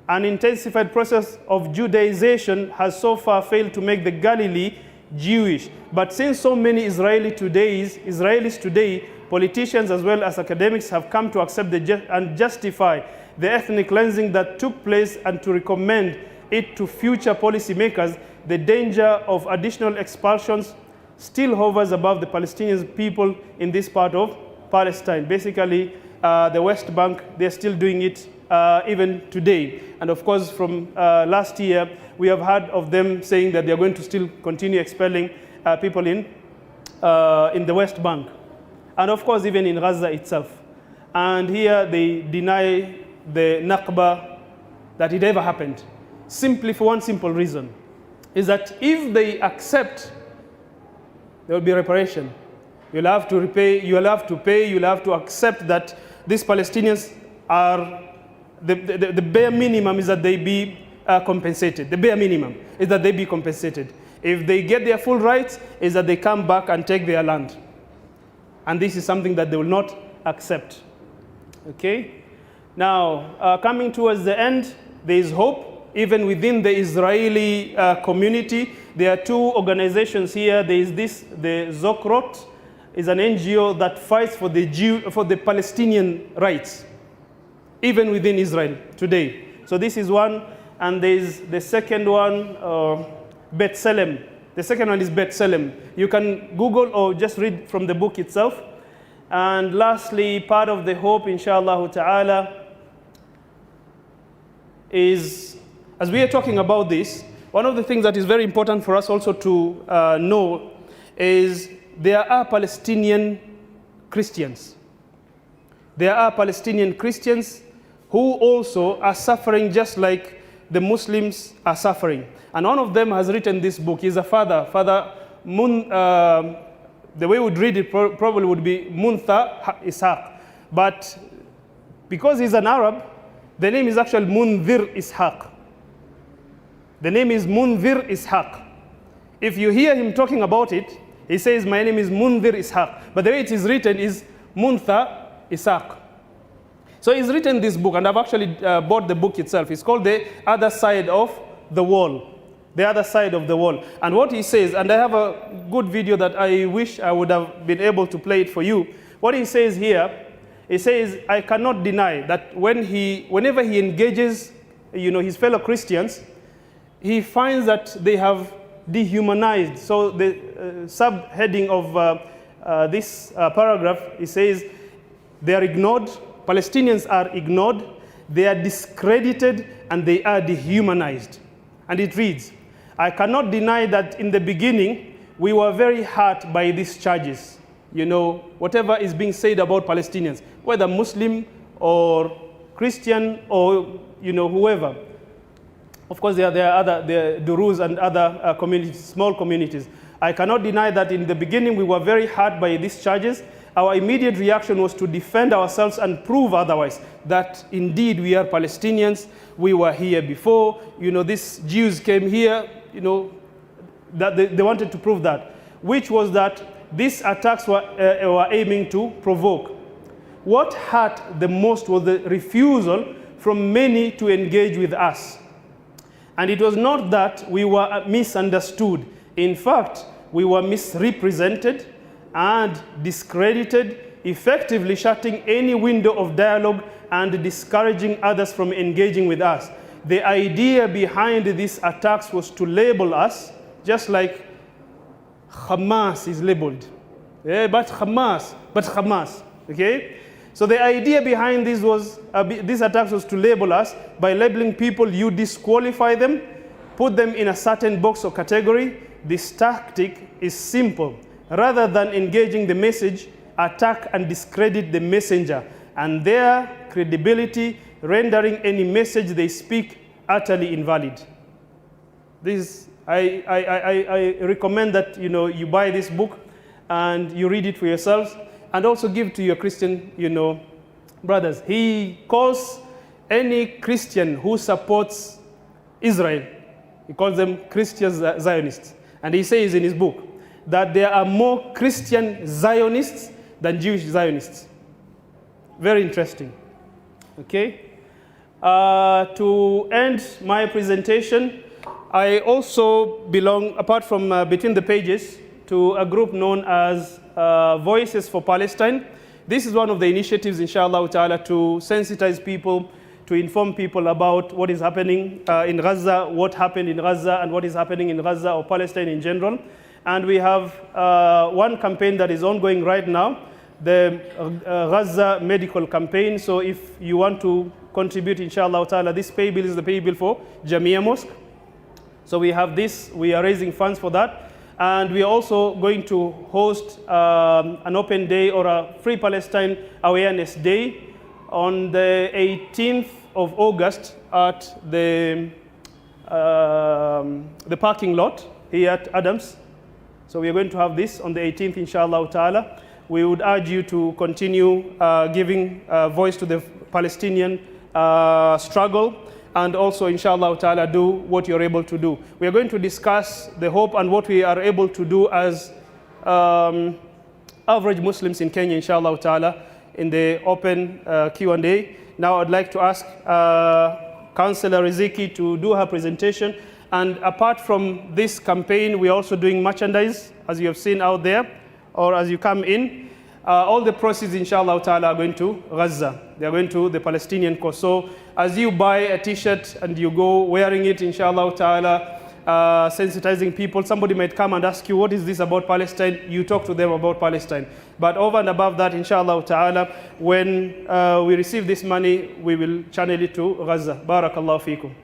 An intensified process of Judaization has so far failed to make the Galilee Jewish. But since so many Israelis today, politicians as well as academics have come to accept and justify the ethnic cleansing that took place and to recommend it to future policymakers, the danger of additional expulsions still hovers above the Palestinian people in this part of Palestine. Basically, the West Bank, they're still doing it even today. And of course, from last year, we have heard of them saying that they're going to still continue expelling people in the West Bank. And of course, even in Gaza itself. And here they deny the Nakba, that it ever happened. Simply for one simple reason, is that if they accept, there will be reparation. You'll have to repay, you'll have to pay, you'll have to accept that these Palestinians are, the bare minimum is that they be compensated. The bare minimum is that they be compensated. If they get their full rights, is that they come back and take their land. And this is something that they will not accept. Okay? Now, coming towards the end, there is hope. Even within the Israeli community, there are 2 organizations here. There is the Zokrot is an NGO that fights for the Palestinian rights, even within Israel today. So this is one, and there is the second one, Bet Selem. The second one is Bet Selem. You can Google or just read from the book itself. And lastly, part of the hope, inshallah ta'ala, is, as we are talking about this, one of the things that is very important for us also to know is there are Palestinian Christians. There are Palestinian Christians who also are suffering just like the Muslims are suffering. And one of them has written this book. He's a father. Father Mun, the way we would read it probably would be Muntha Ishaq. But because he's an Arab, the name is actually Munzir Ishaq. The name is Munzir Ishaq. If you hear him talking about it, he says, my name is Munzir Ishaq. But the way it is written is Muntha Ishaq. So he's written this book, and I've actually bought the book itself. It's called The Other Side of the Wall. The Other Side of the Wall. And what he says, and I have a good video that I wish I would have been able to play it for you. What he says here, he says, I cannot deny that whenever he engages, his fellow Christians, he finds that they have dehumanized. So the subheading of this paragraph, he says, they are ignored, Palestinians are ignored, they are discredited, and they are dehumanized. And it reads, I cannot deny that in the beginning, we were very hurt by these charges. Whatever is being said about Palestinians, whether Muslim or Christian or, whoever. Of course, there are other, the Druze and other communities, small communities. I cannot deny that in the beginning we were very hurt by these charges. Our immediate reaction was to defend ourselves and prove otherwise, that indeed we are Palestinians, we were here before, these Jews came here, that they wanted to prove that, which was that these attacks were aiming to provoke. What hurt the most was the refusal from many to engage with us. And it was not that we were misunderstood. In fact, we were misrepresented and discredited, effectively shutting any window of dialogue and discouraging others from engaging with us. The idea behind these attacks was to label us, just like Hamas is labeled. Yeah, but Hamas, okay? So the idea behind this was, these attacks was to label us. By labeling people, you disqualify them, put them in a certain box or category. This tactic is simple. Rather than engaging the message, attack and discredit the messenger and their credibility, rendering any message they speak utterly invalid. I recommend that you buy this book and you read it for yourselves, and also give to your Christian brothers. He calls any Christian who supports Israel, he calls them Christian Zionists. And he says in his book that there are more Christian Zionists than Jewish Zionists. Very interesting. Okay? To end my presentation, I also belong, apart from Between the Pages, to a group known as Voices for Palestine. This is one of the initiatives, inshallah ta'ala, to sensitize people, to inform people about what is happening in Gaza, what happened in Gaza, and what is happening in Gaza or Palestine in general. And we have one campaign that is ongoing right now, the Gaza Medical Campaign. So if you want to contribute, inshallah ta'ala, this pay bill is the pay bill for Jamia Mosque. So we have this, we are raising funds for that. And we are also going to host an open day or a Free Palestine Awareness Day on the 18th of August at the parking lot here at Adams. So we are going to have this on the 18th, inshallah ta'ala. We would urge you to continue giving voice to the Palestinian struggle, and also, inshallah ta'ala, do what you're able to do. We are going to discuss the hope and what we are able to do as average Muslims in Kenya, inshallah ta'ala, in the open Q&A. Now I'd like to ask Councillor Riziki to do her presentation. And apart from this campaign, we're also doing merchandise, as you have seen out there, or as you come in. All the proceeds, inshallah ta'ala, are going to Gaza. They are going to the Palestinian cause. So as you buy a t-shirt and you go wearing it, inshallah ta'ala, sensitizing people, somebody might come and ask you, what is this about Palestine? You talk to them about Palestine. But over and above that, inshallah ta'ala, when we receive this money, we will channel it to Gaza. Barakallahu feekum.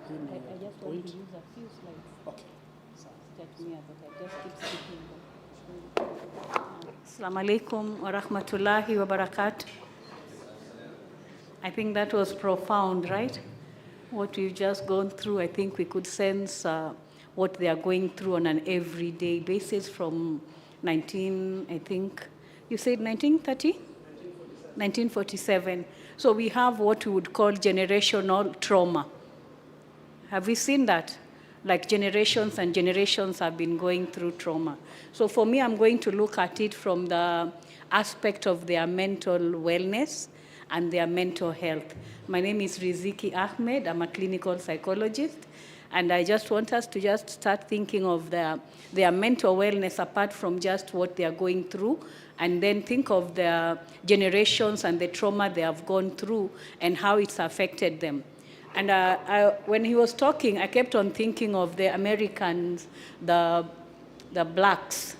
I just want to use a few slides. Okay. But I just keep speaking. Assalamu alaikum wa rahmatullahi wa barakatuh. I think that was profound, right? What we've just gone through, I think we could sense what they are going through on an everyday basis from I think, you said 1930? 1947. So we have what we would call generational trauma. Have we seen that? Like generations and generations have been going through trauma. So for me, I'm going to look at it from the aspect of their mental wellness and their mental health. My name is Riziki Ahmed. I'm a clinical psychologist. And I just want us to just start thinking of their mental wellness apart from just what they are going through, and then think of their generations and the trauma they have gone through and how it's affected them. And when he was talking, I kept on thinking of the Americans, the blacks.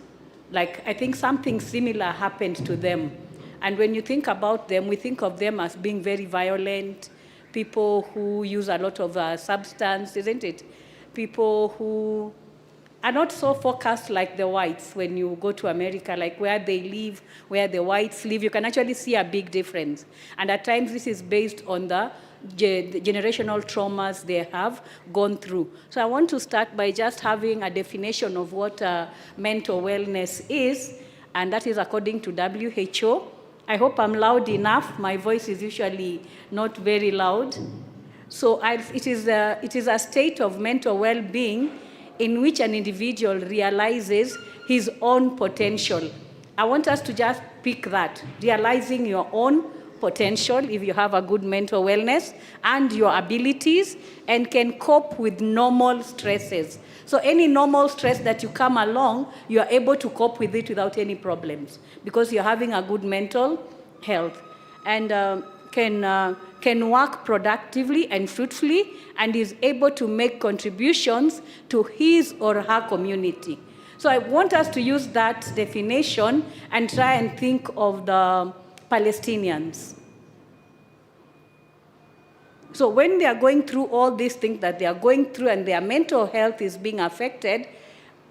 Like, I think something similar happened to them. And when you think about them, we think of them as being very violent, people who use a lot of substance, isn't it? People who are not so focused like the whites when you go to America, like where they live, where the whites live, you can actually see a big difference. And at times this is based on the generational traumas they have gone through. So I want to start by just having a definition of what mental wellness is, and that is according to WHO. I hope I'm loud enough. My voice is usually not very loud. So it is a state of mental well-being in which an individual realizes his own potential. I want us to just pick that, realizing your own potential if you have a good mental wellness and your abilities and can cope with normal stresses. So any normal stress that you come along, you are able to cope with it without any problems because you're having a good mental health and can work productively and fruitfully and is able to make contributions to his or her community. So I want us to use that definition and try and think of the Palestinians. So when they are going through all these things that they are going through and their mental health is being affected,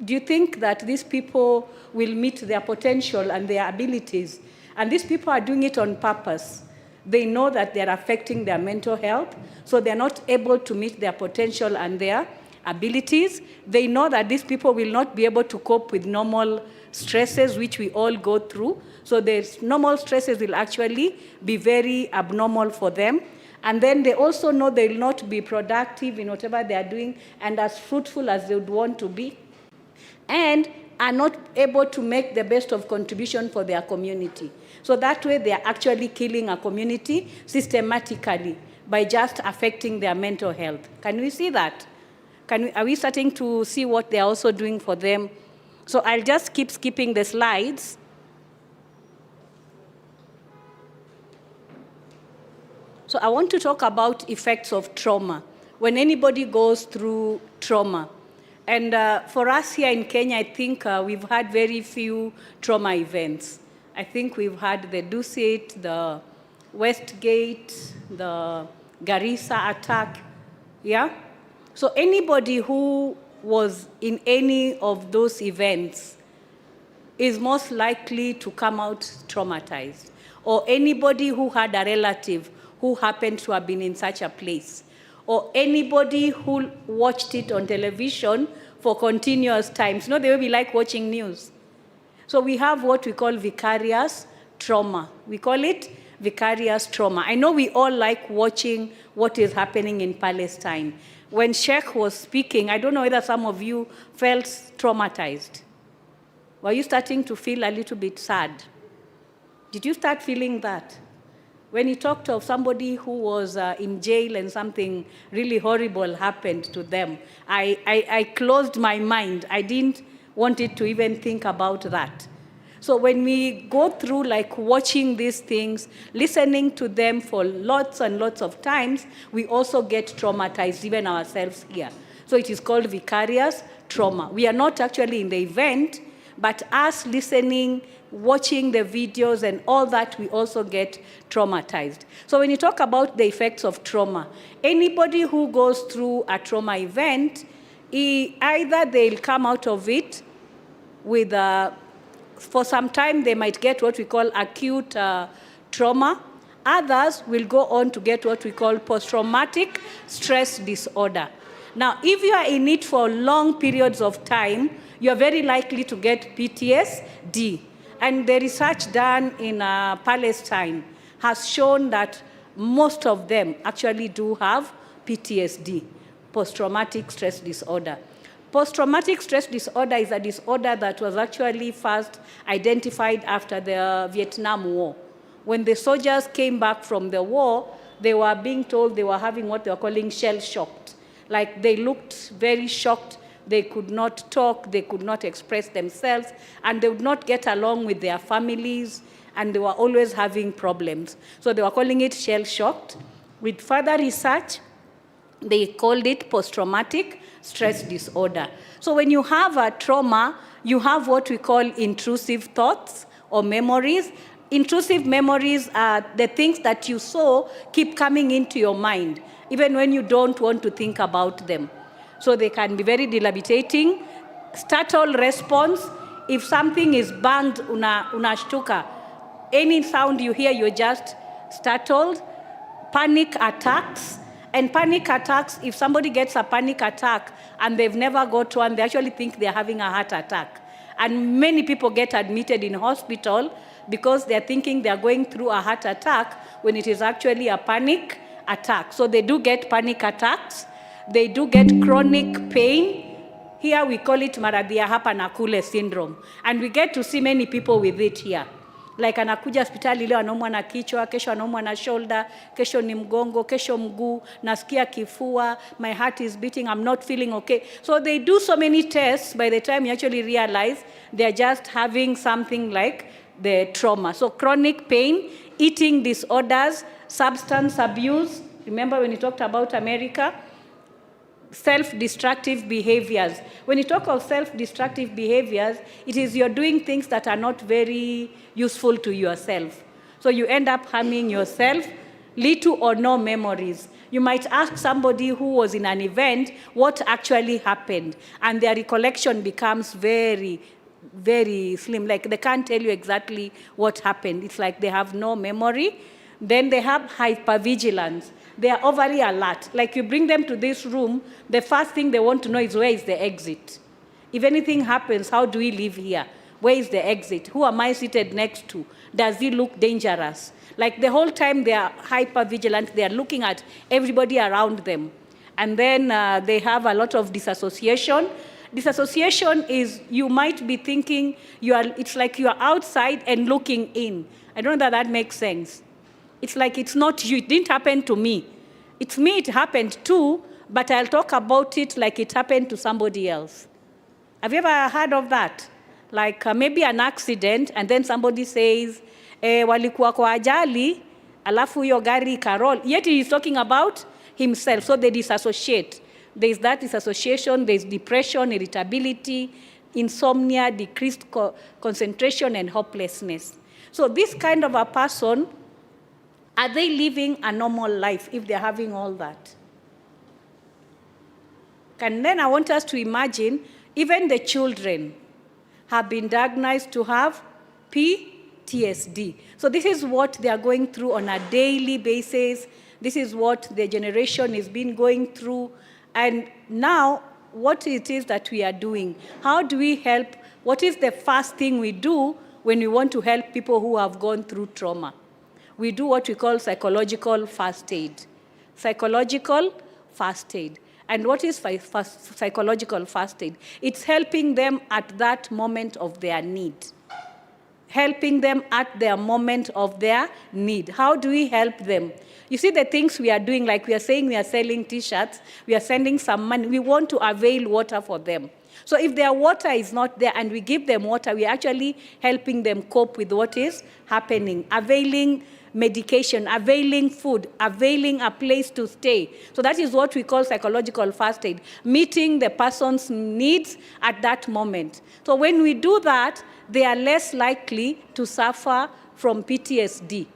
do you think that these people will meet their potential and their abilities? And these people are doing it on purpose. They know that they're affecting their mental health, so they're not able to meet their potential and their abilities. They know that these people will not be able to cope with normal stresses, which we all go through. So the normal stresses will actually be very abnormal for them. And then they also know they will not be productive in whatever they are doing and as fruitful as they would want to be, and are not able to make the best of contribution for their community. So that way they are actually killing a community systematically by just affecting their mental health. Can we see that? Are we starting to see what they are also doing for them? So I'll just keep skipping the slides. So I want to talk about effects of trauma. When anybody goes through trauma, and for us here in Kenya, I think we've had very few trauma events. I think we've had the Dusit, the Westgate, the Garissa attack, yeah? So anybody who was in any of those events is most likely to come out traumatized. Or anybody who had a relative who happened to have been in such a place. Or anybody who watched it on television for continuous times. You know, they will be like watching news. So we have what we call vicarious trauma. We call it vicarious trauma. I know we all like watching what is happening in Palestine. When Sheikh was speaking, I don't know whether some of you felt traumatized. Were you starting to feel a little bit sad? Did you start feeling that? When he talked of somebody who was in jail and something really horrible happened to them, I closed my mind. I didn't want it to even think about that. So when we go through like watching these things, listening to them for lots and lots of times, we also get traumatized, even ourselves here. So it is called vicarious trauma. We are not actually in the event, but us listening, watching the videos and all that, we also get traumatized. So when you talk about the effects of trauma, anybody who goes through a trauma event, either they'll come out of it with, for some time, they might get what we call acute trauma. Others will go on to get what we call post-traumatic stress disorder. Now, if you are in it for long periods of time, you are very likely to get PTSD. And the research done in Palestine has shown that most of them actually do have PTSD, post-traumatic stress disorder. Post-traumatic stress disorder is a disorder that was actually first identified after the Vietnam War. When the soldiers came back from the war, they were being told they were having what they were calling shell-shocked. Like they looked very shocked, they could not talk, they could not express themselves, and they would not get along with their families, and they were always having problems. So they were calling it shell-shocked. With further research, They called it post-traumatic stress disorder. So when you have a trauma, you have what we call intrusive thoughts or memories. Intrusive memories are the things that you saw keep coming into your mind, even when you don't want to think about them. So they can be very debilitating. Startle response, if something is banged, unashtuka. Any sound you hear, you're just startled. Panic attacks. And panic attacks, if somebody gets a panic attack and they've never got one, they actually think they're having a heart attack. And many people get admitted in hospital because they're thinking they're going through a heart attack when it is actually a panic attack. So they do get panic attacks. They do get chronic pain. Here we call it maradhi ya hapa na kule syndrome. And we get to see many people with it here. Like anakuja hospitali leo anaumwa na kichwa, kesho anaumwa na shoulder, kesho ni mgongo, kesho mguu, nasikia kifua, my heart is beating, I'm not feeling okay. So they do so many tests, by the time you actually realize they're just having something like the trauma. So chronic pain, eating disorders, substance abuse. Remember when we talked about America? Self-destructive behaviors. When you talk of self-destructive behaviors, it is you're doing things that are not very useful to yourself. So you end up harming yourself, little or no memories. You might ask somebody who was in an event what actually happened, and their recollection becomes very, very slim. Like they can't tell you exactly what happened. It's like they have no memory. Then they have hypervigilance. They are overly alert. Like you bring them to this room, the first thing they want to know is where is the exit? If anything happens, how do we leave here? Where is the exit? Who am I seated next to? Does he look dangerous? Like the whole time they are hyper vigilant, they are looking at everybody around them. And then they have a lot of disassociation. Disassociation is you might be thinking it's like you are outside and looking in. I don't know that makes sense. It's like it's not you, it didn't happen to me. It's me, it happened too, but I'll talk about it like it happened to somebody else. Have you ever heard of that? Like maybe an accident, and then somebody says, walikuwa kwa ajali, alafu hiyo gari ikarol. Yet he's talking about himself, so they disassociate. There's that disassociation, there's depression, irritability, insomnia, decreased concentration, and hopelessness. So this kind of a person, are they living a normal life if they're having all that? And then I want us to imagine even the children have been diagnosed to have PTSD. So this is what they are going through on a daily basis. This is what the generation has been going through. And now, what it is that we are doing? How do we help? What is the first thing we do when we want to help people who have gone through trauma? We do what we call psychological first aid. Psychological first aid. And what is psychological first aid? It's helping them at that moment of their need. Helping them at their moment of their need. How do we help them? You see the things we are doing, like we are saying we are selling T-shirts, we are sending some money, we want to avail water for them. So if their water is not there and we give them water, we are actually helping them cope with what is happening, availing medication, availing food, availing a place to stay. So that is what we call psychological first aid, meeting the person's needs at that moment. So when we do that, they are less likely to suffer from PTSD.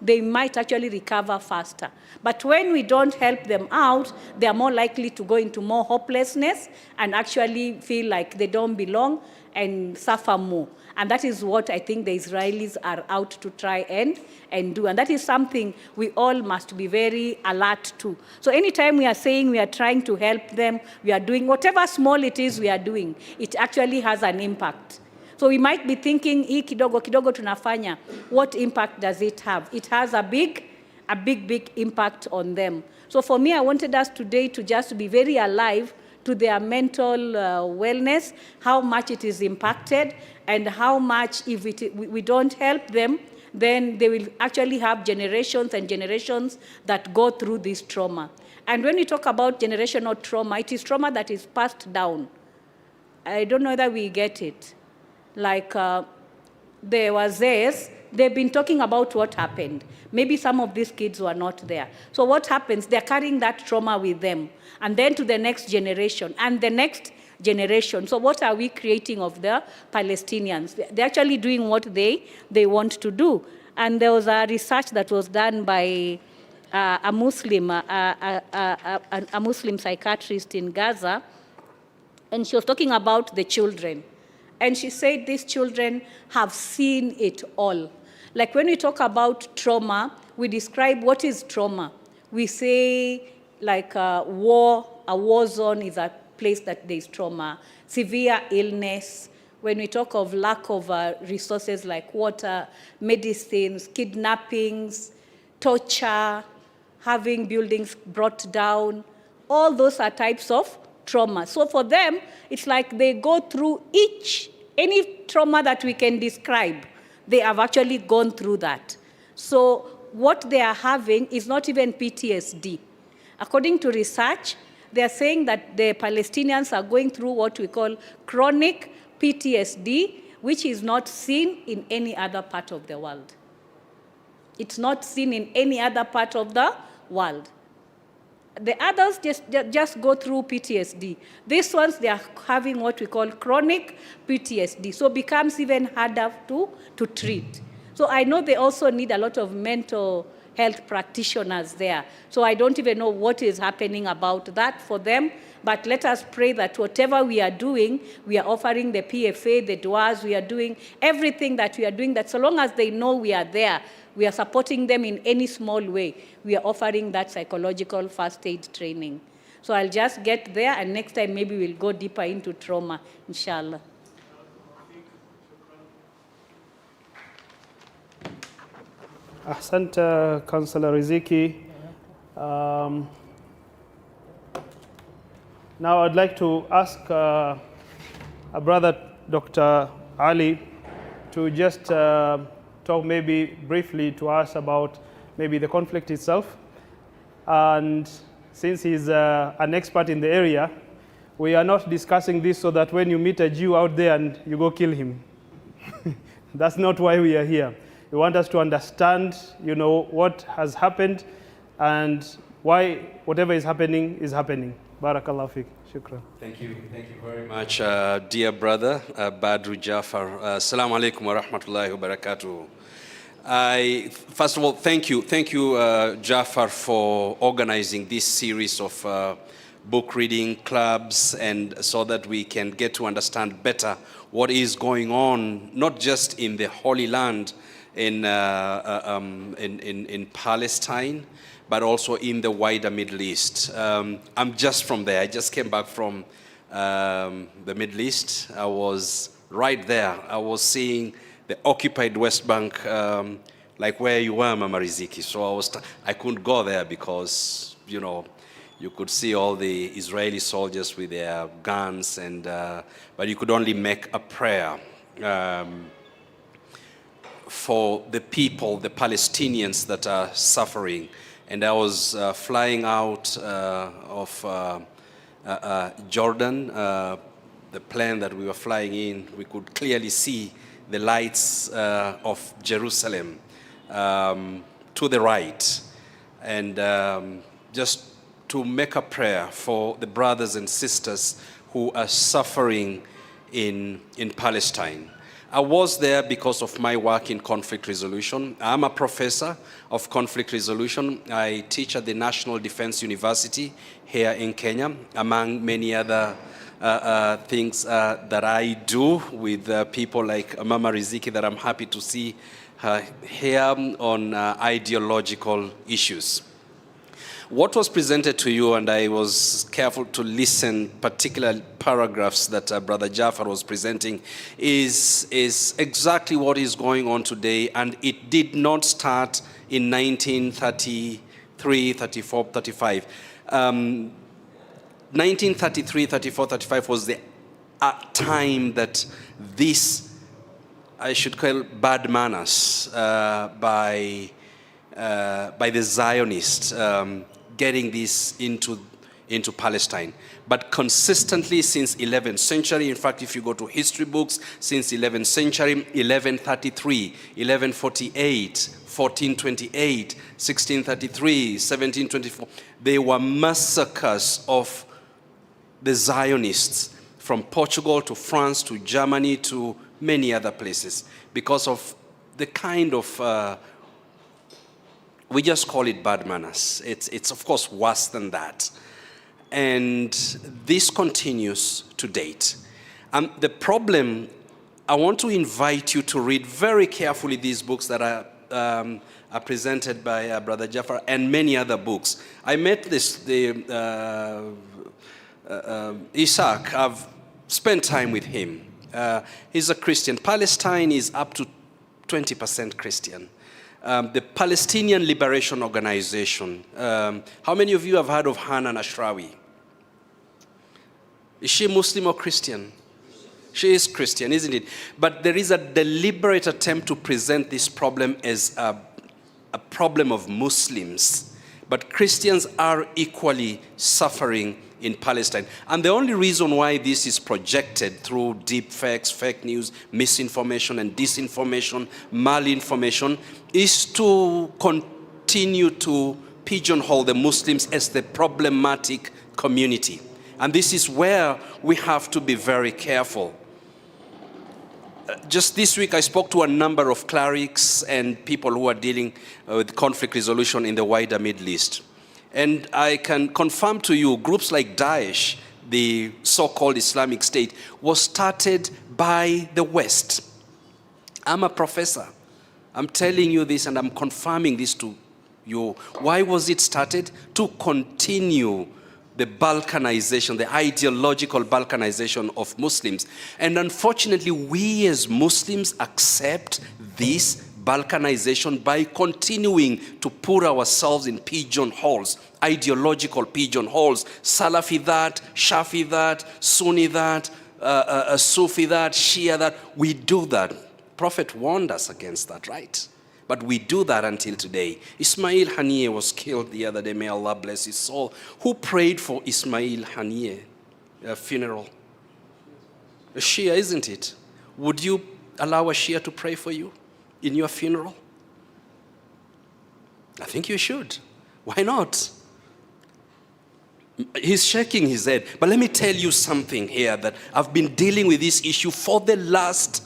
They might actually recover faster. But when we don't help them out, they are more likely to go into more hopelessness and actually feel like they don't belong and suffer more. And that is what I think the Israelis are out to try and do. And that is something we all must be very alert to. So anytime we are saying we are trying to help them, we are doing whatever small it is we are doing, it actually has an impact. So we might be thinking, hii kidogo kidogo tunafanya, what impact does it have? It has a big impact on them. So for me, I wanted us today to just be very alive to their mental wellness, how much it is impacted, and how much if we don't help them, then they will actually have generations and generations that go through this trauma. And when we talk about generational trauma, it is trauma that is passed down. I don't know whether we get it. Like there was this, they've been talking about what happened. Maybe some of these kids were not there. So what happens? They're carrying that trauma with them, and then to the next generation, and the next generation. So what are we creating of the Palestinians? They're actually doing what they want to do. And there was a research that was done by a Muslim psychiatrist in Gaza, and she was talking about the children. And she said these children have seen it all. Like when we talk about trauma, we describe what is trauma. We say like a war zone is a place that there is trauma, severe illness. When we talk of lack of resources like water, medicines, kidnappings, torture, having buildings brought down, all those are types of trauma. So for them, it's like they go through any trauma that we can describe, they have actually gone through that. So what they are having is not even PTSD. According to research, they are saying that the Palestinians are going through what we call chronic PTSD, which is not seen in any other part of the world. It's not seen in any other part of the world. The others just go through PTSD. These ones, they are having what we call chronic PTSD, so it becomes even harder to treat. So I know they also need a lot of mental health practitioners there. So I don't even know what is happening about that for them, but let us pray that whatever we are doing, we are offering the PFA, the duas, we are doing everything that we are doing, that so long as they know we are there, we are supporting them in any small way. We are offering that psychological first aid training. So I'll just get there, and next time maybe we'll go deeper into trauma, inshallah. Ahsant, Councillor Riziki. Now I'd like to ask our brother, Dr. Ali, to just talk maybe briefly to us about maybe the conflict itself. And since he's an expert in the area, we are not discussing this so that when you meet a Jew out there and you go kill him. That's not why we are here. We want us to understand, what has happened and why whatever is happening is happening. Barakallahu fiqh. Shukran. Thank you very much, dear brother Badru Jafar. Assalamu alaikum wa rahmatullahi wa barakatuh. First of all, thank you, Jafar, for organizing this series of book reading clubs, and so that we can get to understand better what is going on, not just in the Holy Land in Palestine, but also in the wider Middle East. I'm just from there. I just came back from the Middle East. I was right there. I was seeing the occupied West Bank, like where you were, Mama Riziki. So I couldn't go there because, you could see all the Israeli soldiers with their guns, and but you could only make a prayer for the people, the Palestinians that are suffering. And I was flying out of Jordan, the plane that we were flying in, we could clearly see the lights of Jerusalem to the right. And just to make a prayer for the brothers and sisters who are suffering in Palestine. I was there because of my work in conflict resolution. I'm a professor of conflict resolution. I teach at the National Defense University here in Kenya, among many other things that I do with people like Mama Riziki, that I'm happy to see here on ideological issues. What was presented to you, and I was careful to listen, particular paragraphs that Brother Jafar was presenting, is exactly what is going on today, and it did not start in 1933, 34, 35. 1933, 34, 35 was the time that this, I should call bad manners by the Zionists, getting this into into Palestine. But consistently since 11th century, in fact, if you go to history books, since 11th century, 1133, 1148, 1428, 1633, 1724, there were massacres of the Zionists from Portugal to France to Germany to many other places because of the kind of, we just call it bad manners. It's of course worse than that. And this continues to date. The problem, I want to invite you to read very carefully these books that are presented by Brother Jafar and many other books. I met Isaac. I've spent time with him. He's a Christian. Palestine is up to 20% Christian. The Palestinian Liberation Organization. How many of you have heard of Hanan Ashrawi? Is she Muslim or Christian? She is Christian, isn't it? But there is a deliberate attempt to present this problem as a problem of Muslims. But Christians are equally suffering in Palestine. And the only reason why this is projected through deep fakes, fake news, misinformation and disinformation, malinformation, is to continue to pigeonhole the Muslims as the problematic community. And this is where we have to be very careful. Just this week, I spoke to a number of clerics and people who are dealing with conflict resolution in the wider Middle East. And I can confirm to you, groups like Daesh, the so-called Islamic State, was started by the West. I'm a professor. I'm telling you this and I'm confirming this to you. Why was it started? To continue the balkanization, the ideological balkanization of Muslims. And unfortunately, we as Muslims accept this balkanization by continuing to put ourselves in pigeonholes, ideological pigeonholes. Salafi that, Shafi that, Sunni that, Sufi that, Shia that. We do that. Prophet warned us against that, right? But we do that until today. Ismail Haniyeh was killed the other day. May Allah bless his soul. Who prayed for Ismail Haniyeh funeral? A Shia, isn't it? Would you allow a Shia to pray for you in your funeral? I think you should. Why not? He's shaking his head. But let me tell you something here that I've been dealing with this issue for the last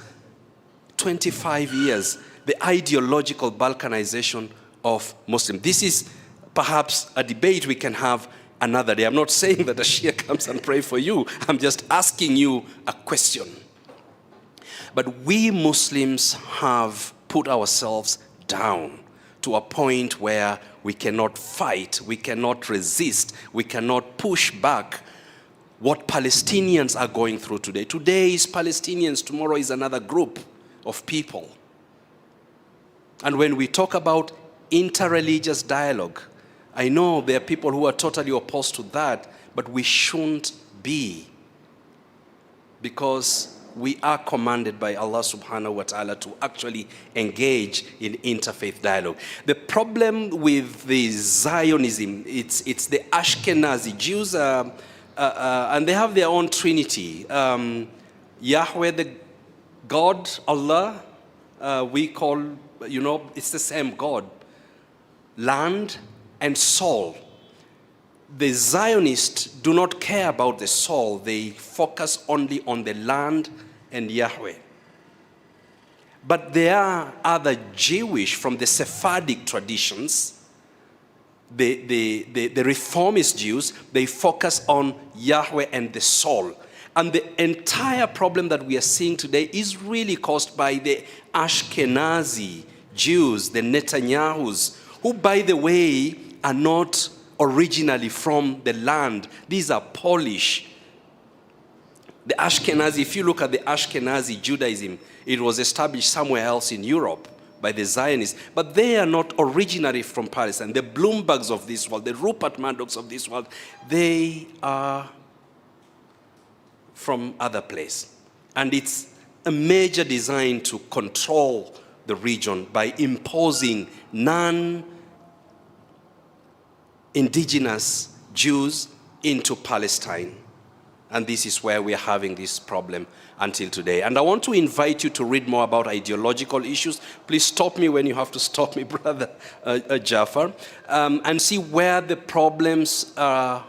25 years. The ideological balkanization of Muslims. This is perhaps a debate we can have another day. I'm not saying that a Shia comes and pray for you. I'm just asking you a question. But we Muslims have put ourselves down to a point where we cannot fight, we cannot resist, we cannot push back what Palestinians are going through today. Today is Palestinians, tomorrow is another group of people. And when we talk about interreligious dialogue, I know there are people who are totally opposed to that, but we shouldn't be, because we are commanded by Allah subhanahu wa ta'ala to actually engage in interfaith dialogue. The problem with the Zionism, it's the Ashkenazi Jews, and they have their own trinity. Yahweh, the God, Allah, we call, it's the same God. Land and soul. The Zionists do not care about the soul. They focus only on the land and Yahweh. But there are other Jewish from the Sephardic traditions, the reformist Jews, they focus on Yahweh and the soul. And the entire problem that we are seeing today is really caused by the Ashkenazi Jews, the Netanyahus, who, by the way, are not originally from the land. These are Polish. The Ashkenazi, if you look at the Ashkenazi Judaism, it was established somewhere else in Europe by the Zionists. But they are not originally from Palestine. The Bloombergs of this world, the Rupert Murdochs of this world, they are from other place. And it's a major design to control the region by imposing non-indigenous Jews into Palestine. And this is where we are having this problem until today. And I want to invite you to read more about ideological issues. Please stop me when you have to stop me, Brother Jafar, and see where the problems are.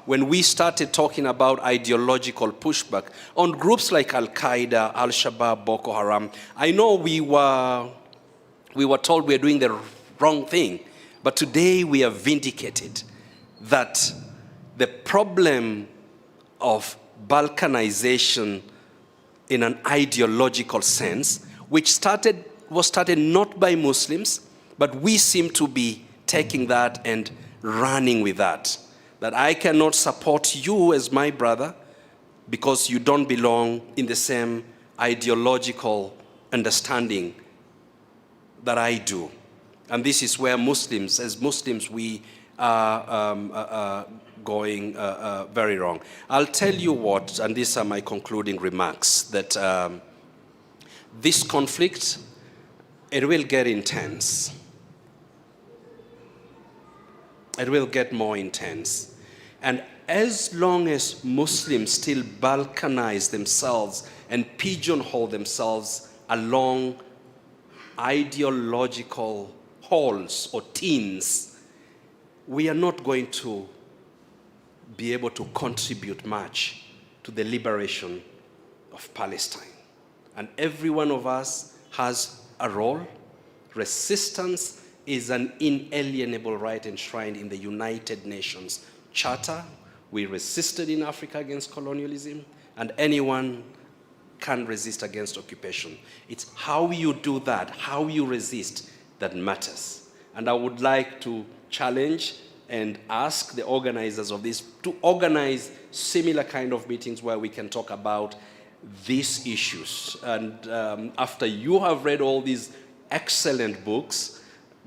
When we started talking about ideological pushback on groups like Al-Qaeda, Al-Shabaab, Boko Haram, I know we were told we are doing the wrong thing, but today we are vindicated that the problem of Balkanization in an ideological sense, which was started not by Muslims, but we seem to be taking that and running with that. That I cannot support you as my brother because you don't belong in the same ideological understanding that I do. And this is where Muslims, as Muslims, we are going very wrong. I'll tell you what, and these are my concluding remarks, that this conflict, it will get intense. It will get more intense. And as long as Muslims still balkanize themselves and pigeonhole themselves along ideological holes or tins, we are not going to be able to contribute much to the liberation of Palestine. And every one of us has a role. Resistance is an inalienable right enshrined in the United Nations Charter. We resisted in Africa against colonialism, and anyone can resist against occupation. It's how you do that, how you resist, that matters. And I would like to challenge and ask the organizers of this to organize similar kind of meetings where we can talk about these issues. And after you have read all these excellent books,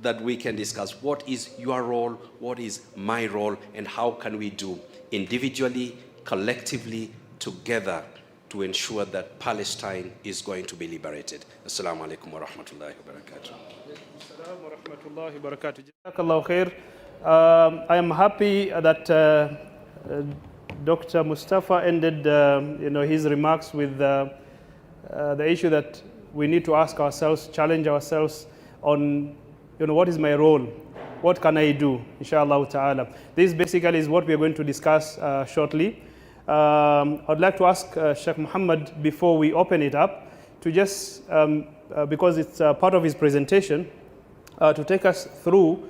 that we can discuss what is your role, what is my role, and how can we do individually, collectively, together to ensure that Palestine is going to be liberated. Assalamu alaikum wa rahmatullahi wa barakatuh. Assalamu wa rahmatullahi wa barakatuh. Jazakallahu khair. I am happy that Dr. Mustafa ended his remarks with the issue that we need to ask ourselves, challenge ourselves on what is my role? What can I do? Inshallah ta'ala. This basically is what we are going to discuss shortly. I'd like to ask Sheikh Muhammad, before we open it up, to just, because it's part of his presentation, to take us through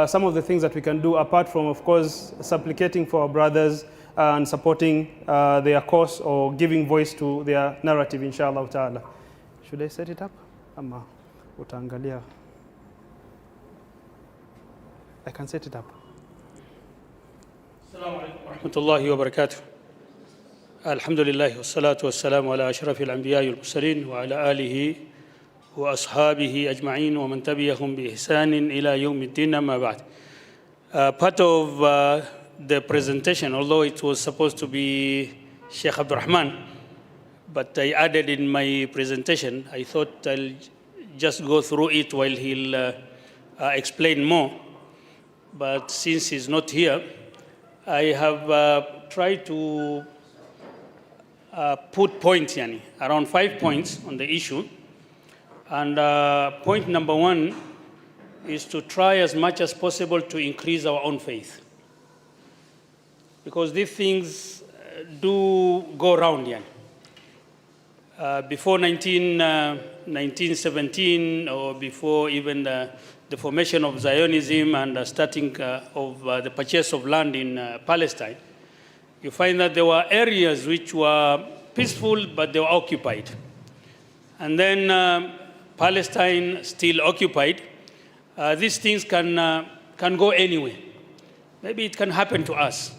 some of the things that we can do, apart from, of course, supplicating for our brothers and supporting their cause or giving voice to their narrative, inshallah ta'ala. Should I set it up? Amma, utaangalia. I can set it up. Assalamu alaikum wa rahmatullahi wa barakatuh. Alhamdulillah, wassalatu wassalamu ala ashrafil anbiya wal mursalin wa ala alihi wa ashabihi ajma'in wa man tabi'ahum bi ihsanin ila yawmiddin, amma ba'd. Part of the presentation, although it was supposed to be Sheikh Abdul Rahman, but I added in my presentation, I thought I'll just go through it while he'll explain more. But since he's not here, I have tried to put points, around 5 points on the issue. And point number one is to try as much as possible to increase our own faith. Because these things do go around, before 1917, or before even the formation of Zionism and the starting of the purchase of land in Palestine, you find that there were areas which were peaceful, but they were occupied. And then Palestine still occupied. These things can go anywhere. Maybe it can happen to us.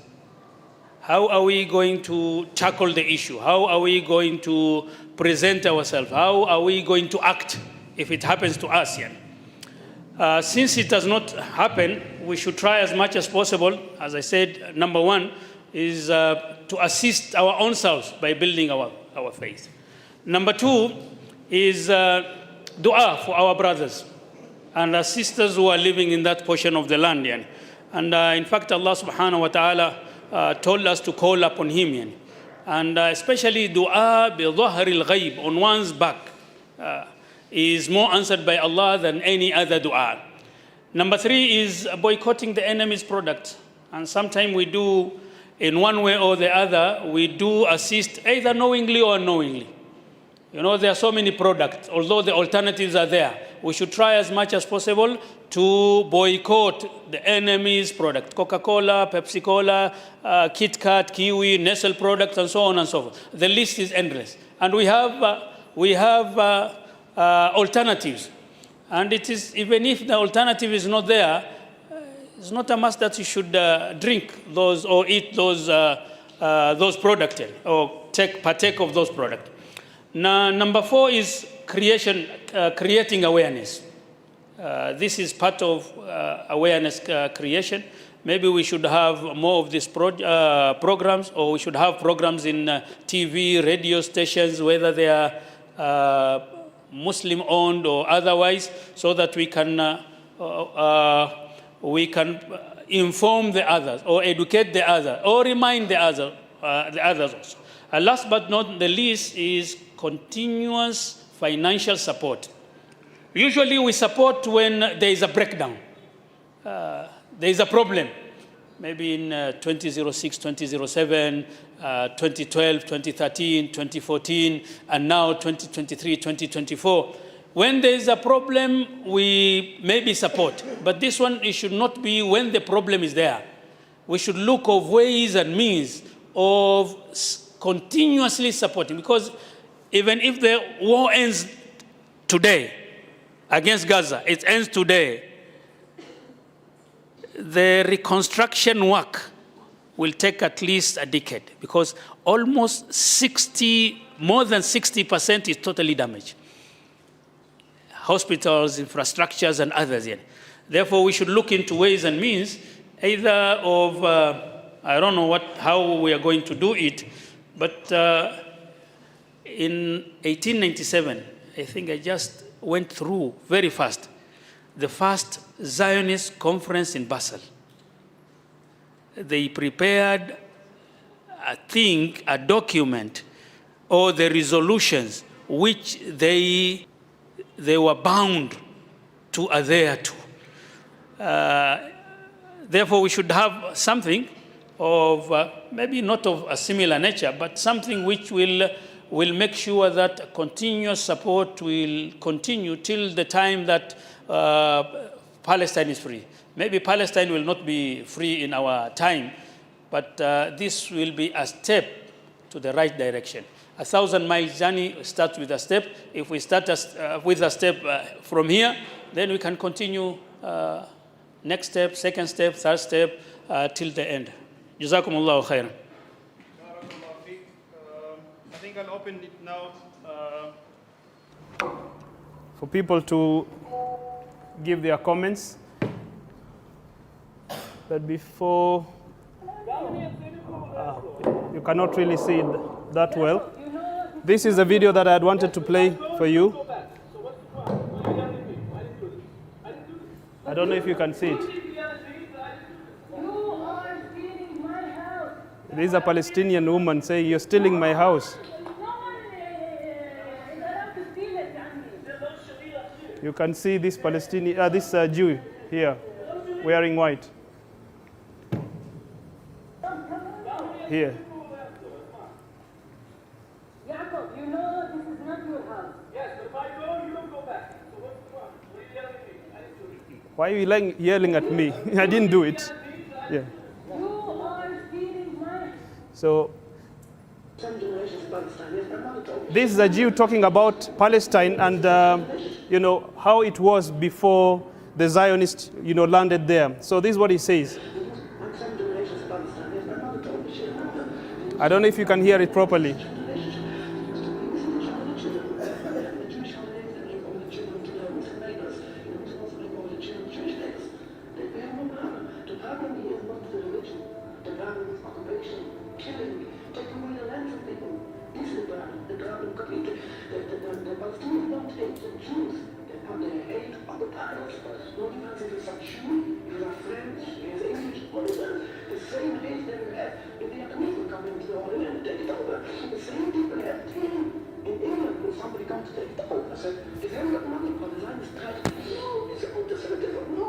How are we going to tackle the issue? How are we going to present ourselves? How are we going to act if it happens to us? Since it does not happen, we should try as much as possible. As I said, number one is to assist our own selves by building our faith. Number two is dua for our brothers and our sisters who are living in that portion of the land. And in fact, Allah subhanahu wa ta'ala told us to call upon him. Yani. And especially dua bi dhahr al-ghayb, on one's back, is more answered by Allah than any other dua. Number 3 is boycotting the enemy's product. And sometimes we do, in one way or the other, we do assist either knowingly or unknowingly. You know, there are so many products, although the alternatives are there. We should try as much as possible to boycott the enemy's product. Coca-Cola, Pepsi-Cola, Kit Kat, Kiwi, Nestle products, and so on and so forth. The list is endless. And we have alternatives. And it is, even if the alternative is not there, it's not a must that you should drink those or eat those products or partake of those products. Now, number 4 is creating awareness. This is part of awareness creation. Maybe we should have more of these programs, or we should have programs in TV, radio stations, whether they are Muslim-owned or otherwise, so that we can inform the others, or educate the others, or remind the others also. And last but not the least is continuous financial support. Usually we support when there is a breakdown. There is a problem. Maybe in 2006, 2007, 2012, 2013, 2014, and now 2023, 2024. When there is a problem, we maybe support. But this one, it should not be when the problem is there. We should look of ways and means of continuously supporting. Because even if the war ends today against Gaza, it ends today, the reconstruction work will take at least a decade, because almost more than 60% is totally damaged. Hospitals, infrastructures, and others. Yeah. Therefore, we should look into ways and means, either of, I don't know how we are going to do it, but in 1897, I think I just went through very fast the first Zionist conference in Basel. They prepared, a document, or the resolutions which they were bound to adhere to. Therefore, we should have something of, maybe not of a similar nature, but something which will make sure that continuous support will continue till the time that Palestine is free. Maybe Palestine will not be free in our time, but this will be a step to the right direction. 1,000-mile journey starts with a step. If we start with a step from here, then we can continue next step, second step, third step, till the end. Jazakumullahu khairan. I think I'll open it now for people to give their comments. But before, you cannot really see it that well. This is a video that I had wanted to play for you. I don't know if you can see it. There is a Palestinian woman saying, "You're stealing my house." You can see this Jew here, wearing white. Here. Jacob, you know this is not your house. Yes, but if I go, you don't go back. So what's the problem? What are you yelling at me? I didn't do it. Why are you yelling at me? I didn't do it. Yeah. You are stealing my... So, this is a Jew talking about Palestine and, how it was before the Zionists, landed there. So this is what he says. I don't know if you can hear it properly. but they hate other Pakistanis. No difference if it's a Jew, if it's a French, if it's English, whatever. The same hate that we have. If the Afghanis come into the Holy Land and take it over, the same people have him. In England, when somebody comes to take it over, I said, if you got money, but the Zionist tragedy, no, it's anti-Semitism. No,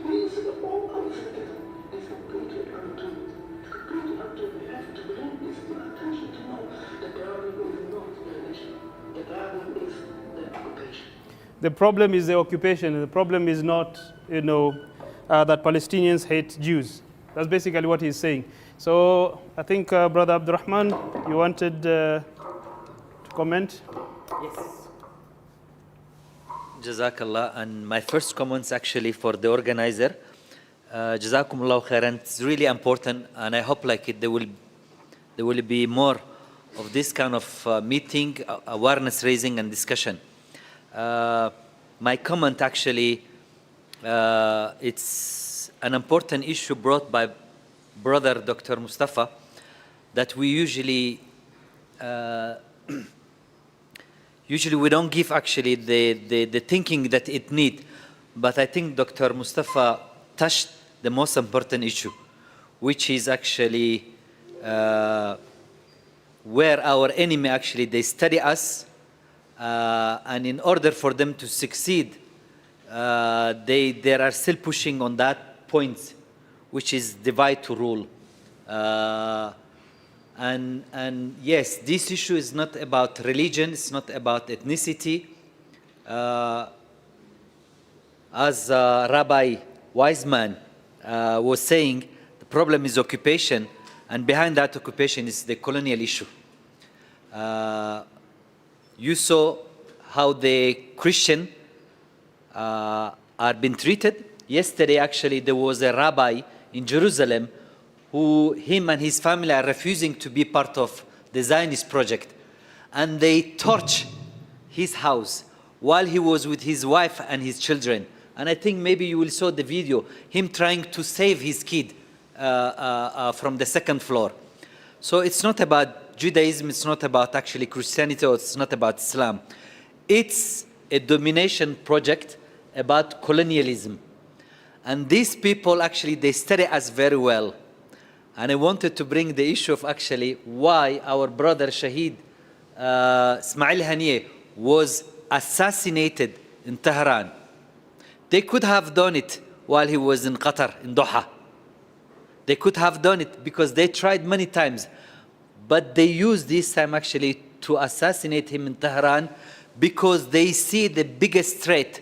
we see the whole anti-Semitism. It's completely unturned. It's completely unturned. We have to bring this to attention to know that the problem is not the religion. The problem is the occupation. The problem is the occupation. The problem is not, that Palestinians hate Jews. That's basically what he's saying. So I think, Brother Abdurrahman, you wanted to comment? Yes. Jazakallah. And my first comments actually for the organizer. Jazakumullah khairan. It's really important, and I hope there will be more of this kind of meeting, awareness raising and discussion. My comment actually, it's an important issue brought by Brother Dr. Mustafa that we usually we don't give actually the thinking that it need. But I think Dr. Mustafa touched the most important issue, which is actually where our enemy actually, they study us, and in order for them to succeed, they are still pushing on that point, which is divide to rule. And yes, this issue is not about religion, it's not about ethnicity. As Rabbi Wiseman was saying, the problem is occupation, and behind that occupation is the colonial issue. You saw how the Christian are being treated. Yesterday, actually, there was a rabbi in Jerusalem who, him and his family are refusing to be part of the Zionist project. And they torch his house while he was with his wife and his children. And I think maybe you will saw the video, him trying to save his kid from the second floor. So it's not about Judaism, it's not about actually Christianity, or it's not about Islam. It's a domination project about colonialism. And these people actually, they study us very well. And I wanted to bring the issue of actually why our brother Shahid Ismail Haniyeh was assassinated in Tehran. They could have done it while he was in Qatar, in Doha. They could have done it because they tried many times. But they used this time actually to assassinate him in Tehran because they see the biggest threat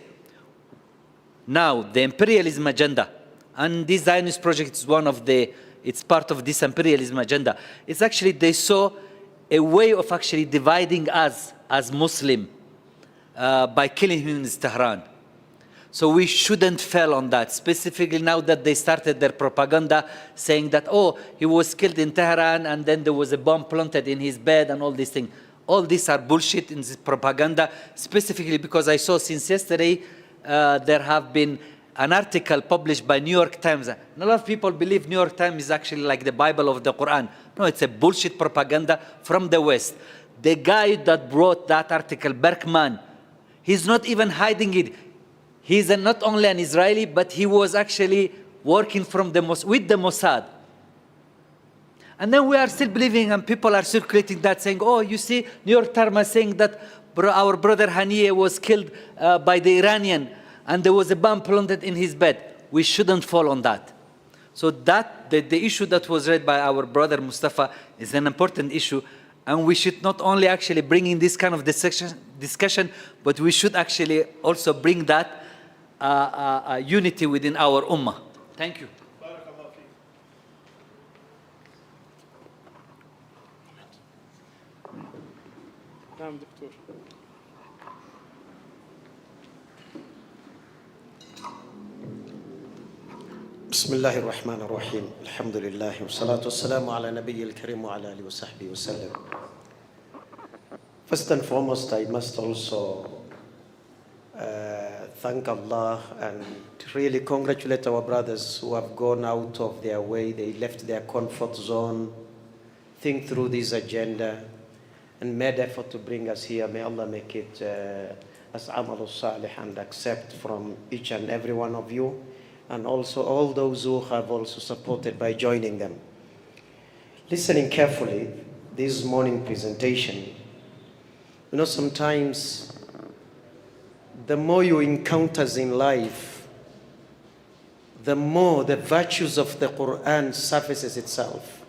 now, the imperialism agenda. And this Zionist project is one of it's part of this imperialism agenda. It's actually, they saw a way of actually dividing us as Muslim by killing him in Tehran. So we shouldn't fall on that, specifically now that they started their propaganda saying that, oh, he was killed in Tehran and then there was a bomb planted in his bed and all these things. All these are bullshit in this propaganda, specifically because I saw since yesterday there have been an article published by New York Times. And a lot of people believe New York Times is actually like the Bible of the Quran. No, it's a bullshit propaganda from the West. The guy that wrote that article, Berkman, he's not even hiding it. He's not only an Israeli, but he was actually working with the Mossad. And then we are still believing, and people are circulating that, saying, oh, you see, New York Times is saying that our brother Haniyeh was killed by the Iranian, and there was a bomb planted in his bed. We shouldn't fall on that. So that the issue that was read by our brother Mustafa is an important issue, and we should not only actually bring in this kind of discussion, but we should actually also bring that unity within our ummah. Thank you. بسم الله الرحمن الرحيم الحمد لله والصلاة والسلام على نبي الكريم وعلى آله وصحبه وسلم. First and foremost, I must also thank Allah and really congratulate our brothers who have gone out of their way. They left their comfort zone, think through this agenda, and made effort to bring us here. May Allah make it as amal salih and accept from each and every one of you, and also all those who have also supported by joining them. Listening carefully, this morning presentation, you know, sometimes the more you encounters in life, the more the virtues of the Quran surfaces itself.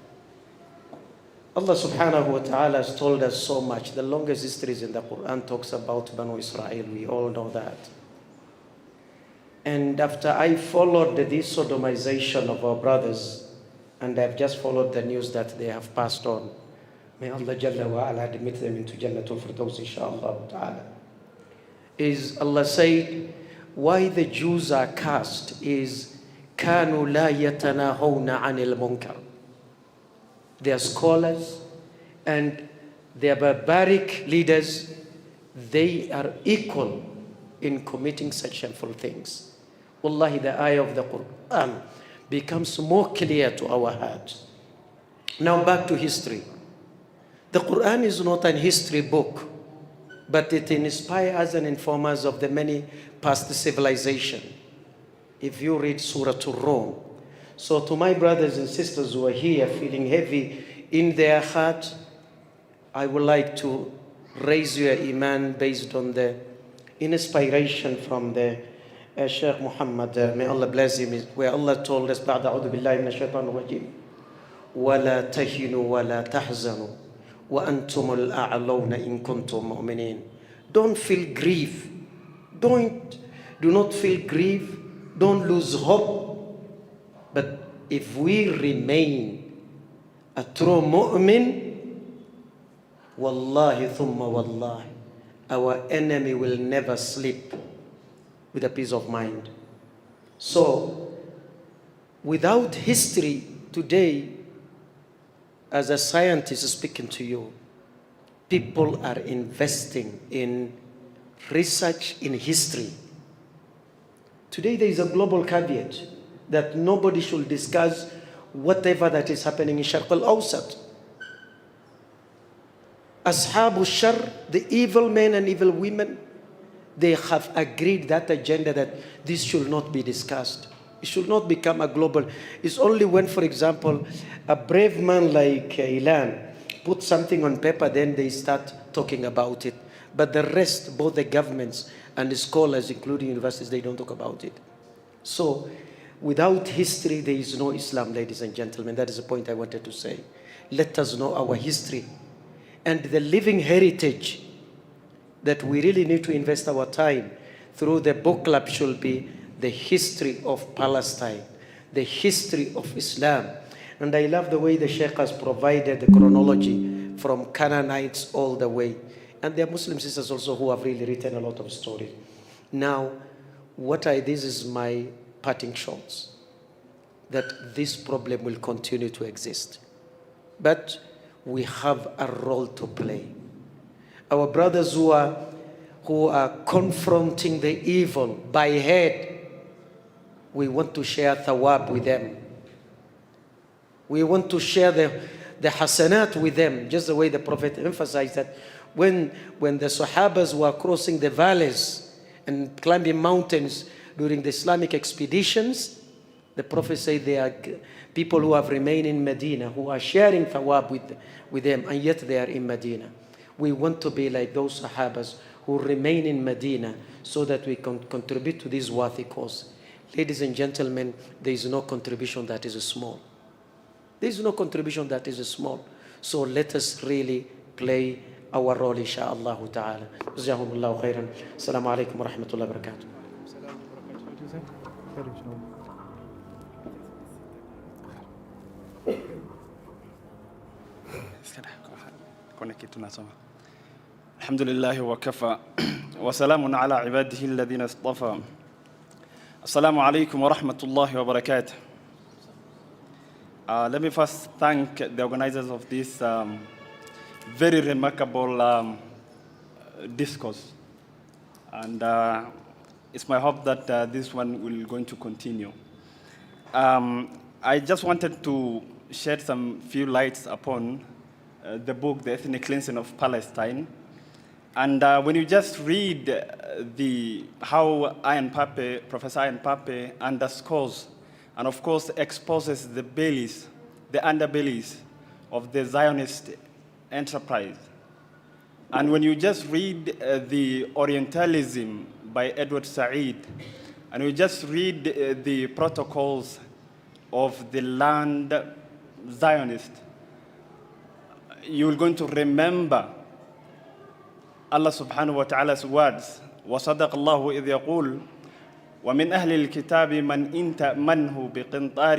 Allah subhanahu wa ta'ala has told us so much. The longest histories in the Quran talks about Banu Israel. We all know that. And after I followed this sodomization of our brothers, and I've just followed the news that they have passed on, may Allah Jalla wa ala admit them into Jannatul Firdaus, inshaAllah ta'ala. Is Allah said, why the Jews are cast is كانوا لا يتناهون عن المنكر. They are scholars and they are barbaric leaders. They are equal in committing such shameful things. Wallahi, the eye of the Quran becomes more clear to our hearts. Now back to history. The Quran is not an history book, but it inspires us and informs us of the many past civilizations. If you read Surah Ar-Rum, so to my brothers and sisters who are here feeling heavy in their heart, I would like to raise your iman based on the inspiration from the Sheikh Muhammad, may Allah bless him, where Allah told us, بعد أعوذ بالله من الشيطان الرجيم ولا تهنوا ولا تحزنوا وأنتم الأعلون إن كنتم مؤمنين. Don't feel grief. Do not feel grief. Don't lose hope. But if we remain a true mu'min, wallahi thumma wallahi, our enemy will never sleep with a peace of mind. So, without history today, as a scientist speaking to you, people are investing in research in history. Today there is a global caveat that nobody should discuss whatever that is happening in Sharq al-Awsat. Ashab al-Shar, the evil men and evil women, they have agreed that agenda that this should not be discussed. It should not become a global. It's only when, for example, a brave man like Illan put something on paper, then they start talking about it. But the rest, both the governments and the scholars, including universities, they don't talk about it. So, without history, there is no Islam, ladies and gentlemen. That is the point I wanted to say. Let us know our history and the living heritage that we really need to invest our time through the book club should be the history of Palestine, the history of Islam. And I love the way the Sheikh has provided the chronology from Canaanites all the way. And there are Muslim sisters also who have really written a lot of stories. Now, this is my parting shots, that this problem will continue to exist. But we have a role to play. Our brothers who are confronting the evil by head, we want to share thawab with them. We want to share the hasanat with them, just the way the Prophet emphasized that when the Sahabas were crossing the valleys and climbing mountains during the Islamic expeditions, the Prophet said they are people who have remained in Medina, who are sharing thawab with them, and yet they are in Medina. We want to be like those Sahabas who remain in Medina so that we can contribute to this worthy cause. Ladies and gentlemen, there is no contribution that is small. There is no contribution that is small. So let us really play our role, insha'Allah ta'ala. Jazakumullahu khairan. Assalamu alaikum wa rahmatullahi wa barakatuh. الحمد لله وكفى وسلام على عباده الذين اصطفى. السلام عليكم ورحمة الله وبركاته. Let me first thank the organizers of this very remarkable discourse. And it's my hope that this one will going to continue. I just wanted to shed some few lights upon the book, The Ethnic Cleansing of Palestine. And when you just read how Professor Ian Pape underscores and of course exposes the bellies, the underbellies of the Zionist enterprise. And when you just read the Orientalism by Edward Said, and you just read the protocols of the land Zionist, you're going to remember Allah subhanahu wa ta'ala's words. وَصَدَقَ اللَّهُ إِذْ يَقُولُ وَمِنْ أَهْلِ الْكِتَابِ مَنْ إِنْ تَأْمَنْهُ بِقِنْطَارٍ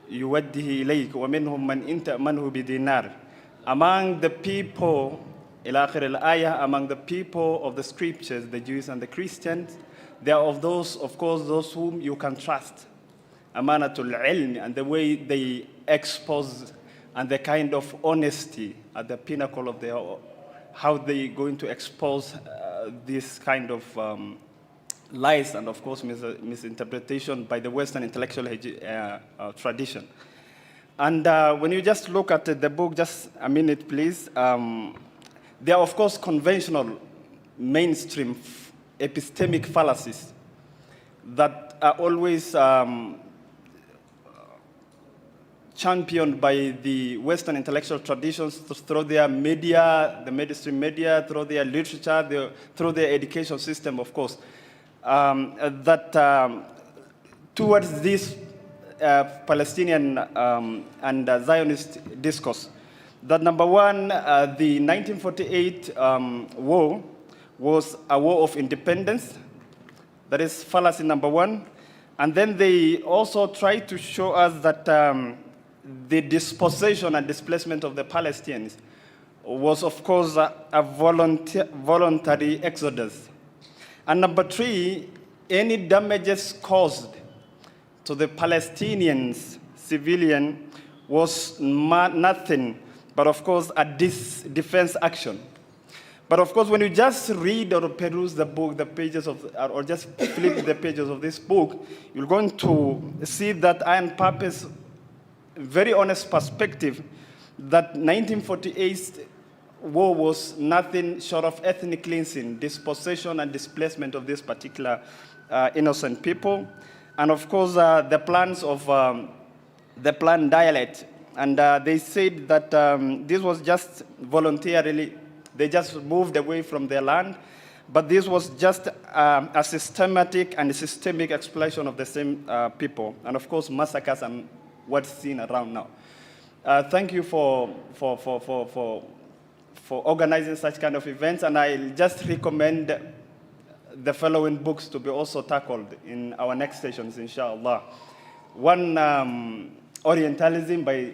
يُوَدِّهِ إِلَيْكَ وَمِنْهُمْ مَنْ إِنْ تَأْمَنْهُ بِدِينَارٍ. Among the people, among the people of the scriptures, the Jews and the Christians, there are of those, of course, those whom you can trust. Amanatul ilm, and the way they expose and the kind of honesty at the pinnacle of their, how they going to expose this kind of lies and of course misinterpretation by the Western intellectual tradition. And when you just look at the book, just a minute please, there are of course conventional mainstream epistemic fallacies that are always championed by the Western intellectual traditions through their media, the mainstream media, through their literature, through their education system, of course, towards this Palestinian and Zionist discourse. That number one, the 1948 war was a war of independence. That is fallacy number one. And then they also try to show us that the dispossession and displacement of the Palestinians was, of course, a voluntary exodus. And number three, any damages caused to the Palestinians, civilian, was nothing but, of course, a defense action. But, of course, when you just read or peruse the book, the pages of, or just flip the pages of this book, you're going to see that Ian Pape's very honest perspective that 1948 war was nothing short of ethnic cleansing, dispossession and displacement of this particular innocent people. And of course, the plans of the planned dialect. And they said that this was just voluntarily, they just moved away from their land, but this was just a systematic and systemic exploitation of the same people. And of course, massacres and what's seen around now. Thank you for organizing such kind of events, and I just recommend the following books to be also tackled in our next sessions, inshallah. One, Orientalism by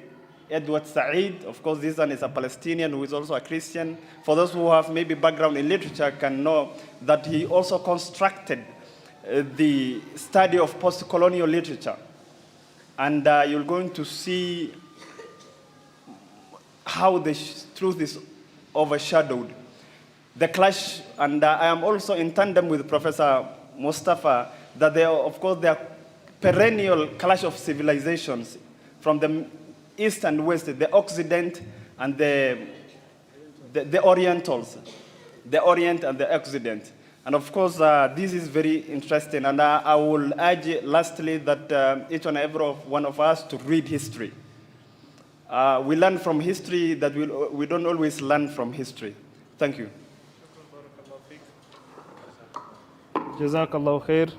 Edward Said. Of course, this one is a Palestinian who is also a Christian. For those who have maybe background in literature can know that he also constructed the study of post-colonial literature. And you're going to see how the truth is overshadowed. The clash, and I am also in tandem with Professor Mustafa, that there are, of course, there are perennial clash of civilizations from the East and West, the Occident and the Orientals, the Orient and the Occident. And of course, this is very interesting. And I will urge, lastly, that each and every one of us to read history. We learn from history that we don't always learn from history. Thank you. Jazakallah khair.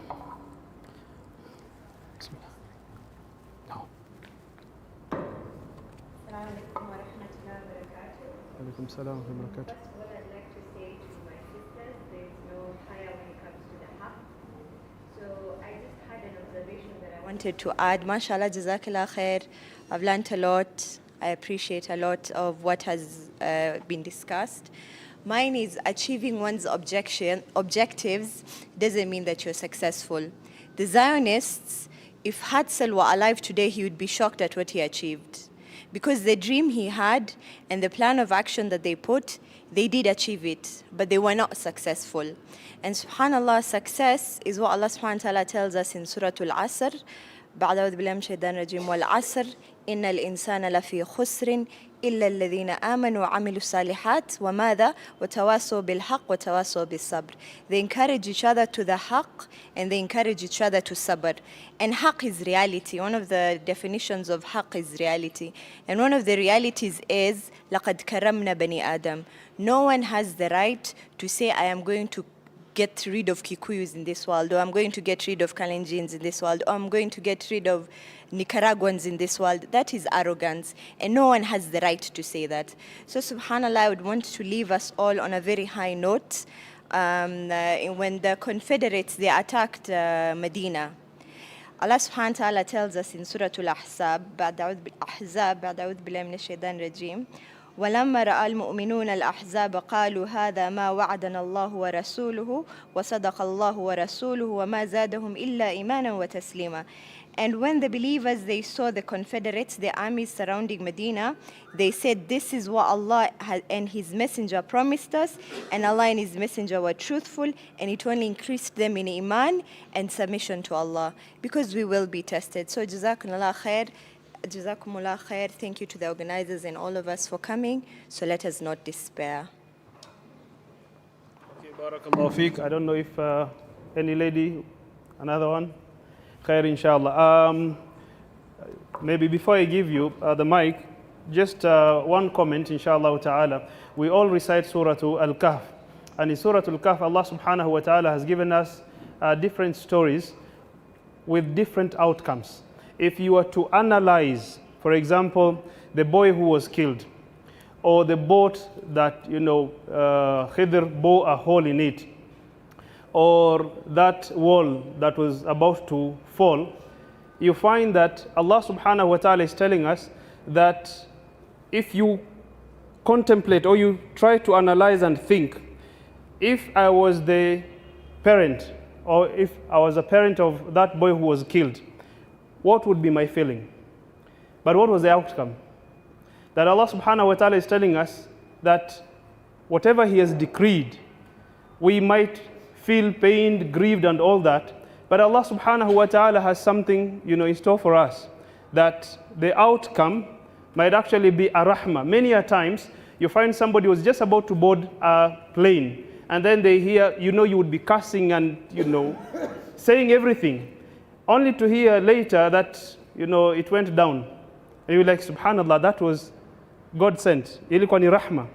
Alaikum salam wa barakatuh. What I'd like to say to my sisters, there is no higher when it comes to the haq. So I just had an observation that I wanted to add. MashaAllah, Jazakallah khair. I've learned a lot. I appreciate a lot of what has been discussed. Mine is achieving one's objectives doesn't mean that you're successful. The Zionists, if Hatzel were alive today, he would be shocked at what he achieved. Because the dream he had and the plan of action that they put, they did achieve it, but they were not successful. And subhanAllah, success is what Allah subhanahu wa ta'ala tells us in Surah Al-Asr. بعد أعوذ بالله من الشيطان الرجيم والعصر إن الإنسان لفي خسر إلا الذين آمنوا وعملوا الصالحات وماذا وتواصوا بالحق وتواصوا بالصبر. They encourage each other to the haqq and they encourage each other to sabr. And haqq is reality. One of the definitions of haqq is reality. And one of the realities is لقد كرمنا بني آدم. No one has the right to say I am going to get rid of Kikuyus in this world, or I'm going to get rid of Kalenjins in this world, or I'm going to get rid of Nicaraguans in this world. That is arrogance, and no one has the right to say that. So subhanAllah, I would want to leave us all on a very high note. When the Confederates, they attacked Medina, Allah subhanahu wa ta'ala tells us in Surah Al-Ahzab, بعد أعوذ بالله من الشيطان الرجيم, ولما رأى المؤمنون الأحزاب قالوا هذا ما وعدنا الله ورسوله وصدق الله ورسوله وما زادهم إلا إيمانا وتسليما. And when the believers, they saw the Confederates, the armies surrounding Medina, they said, this is what Allah and His Messenger promised us, and Allah and His Messenger were truthful, and it only increased them in iman and submission to Allah, because we will be tested. So Jazakumullah khair. Jazakumullah khair. Thank you to the organizers and all of us for coming. So let us not despair. Okay, Barakallahu feek. I don't know if any lady, another one. Khair, inshallah. Maybe before I give you the mic, just one comment, inshallah ta'ala. We all recite Surah Al-Kahf. And in Surah Al-Kahf, Allah subhanahu wa ta'ala has given us different stories with different outcomes. If you were to analyze, for example, the boy who was killed, or the boat that, Khidr bore a hole in it, or that wall that was about to fall, you find that Allah subhanahu wa ta'ala is telling us that if you contemplate or you try to analyze and think, if I was the parent, or if I was a parent of that boy who was killed, what would be my feeling? But what was the outcome? That Allah subhanahu wa ta'ala is telling us that whatever He has decreed, we might feel pained, grieved and all that, but Allah subhanahu wa ta'ala has something in store for us, that the outcome might actually be a rahmah. Many a times you find somebody was just about to board a plane, and then they hear, you would be cursing and saying everything, only to hear later that it went down. And you're like, subhanallah, that was God sent. Ilikuwa ni rahmah.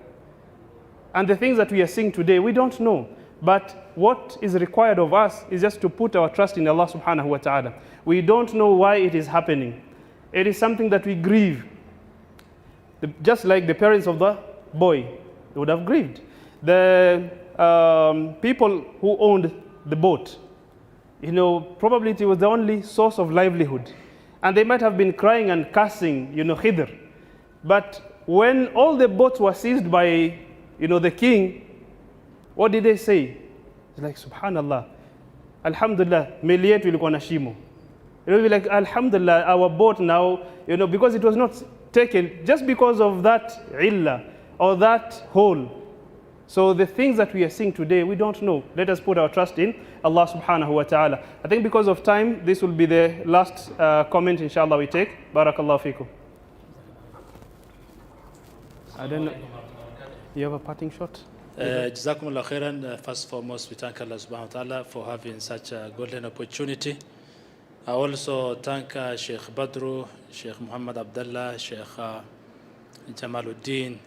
And the things that we are seeing today, we don't know. But what is required of us is just to put our trust in Allah subhanahu wa ta'ala. We don't know why it is happening. It is something that we grieve. Just like the parents of the boy, they would have grieved. The people who owned the boat, probably it was the only source of livelihood. And they might have been crying and cursing, Khidr. But when all the boats were seized by, the king, what did they say? It's like, subhanallah, alhamdulillah, meli yetu ilikuwa na shimo. It will be like, alhamdulillah, our boat now, because it was not taken, just because of that illah, or that hole. So the things that we are seeing today, we don't know. Let us put our trust in Allah subhanahu wa ta'ala. I think because of time, this will be the last comment, inshallah, we take. Barakallahu feekum. I don't know. You have a parting shot? Jazakumullah khairan. First and foremost, we thank Allah subhanahu wa ta'ala for having such a golden opportunity. I also thank Sheikh Badru, Sheikh Muhammad Abdullah, Sheikh Jamaluddin,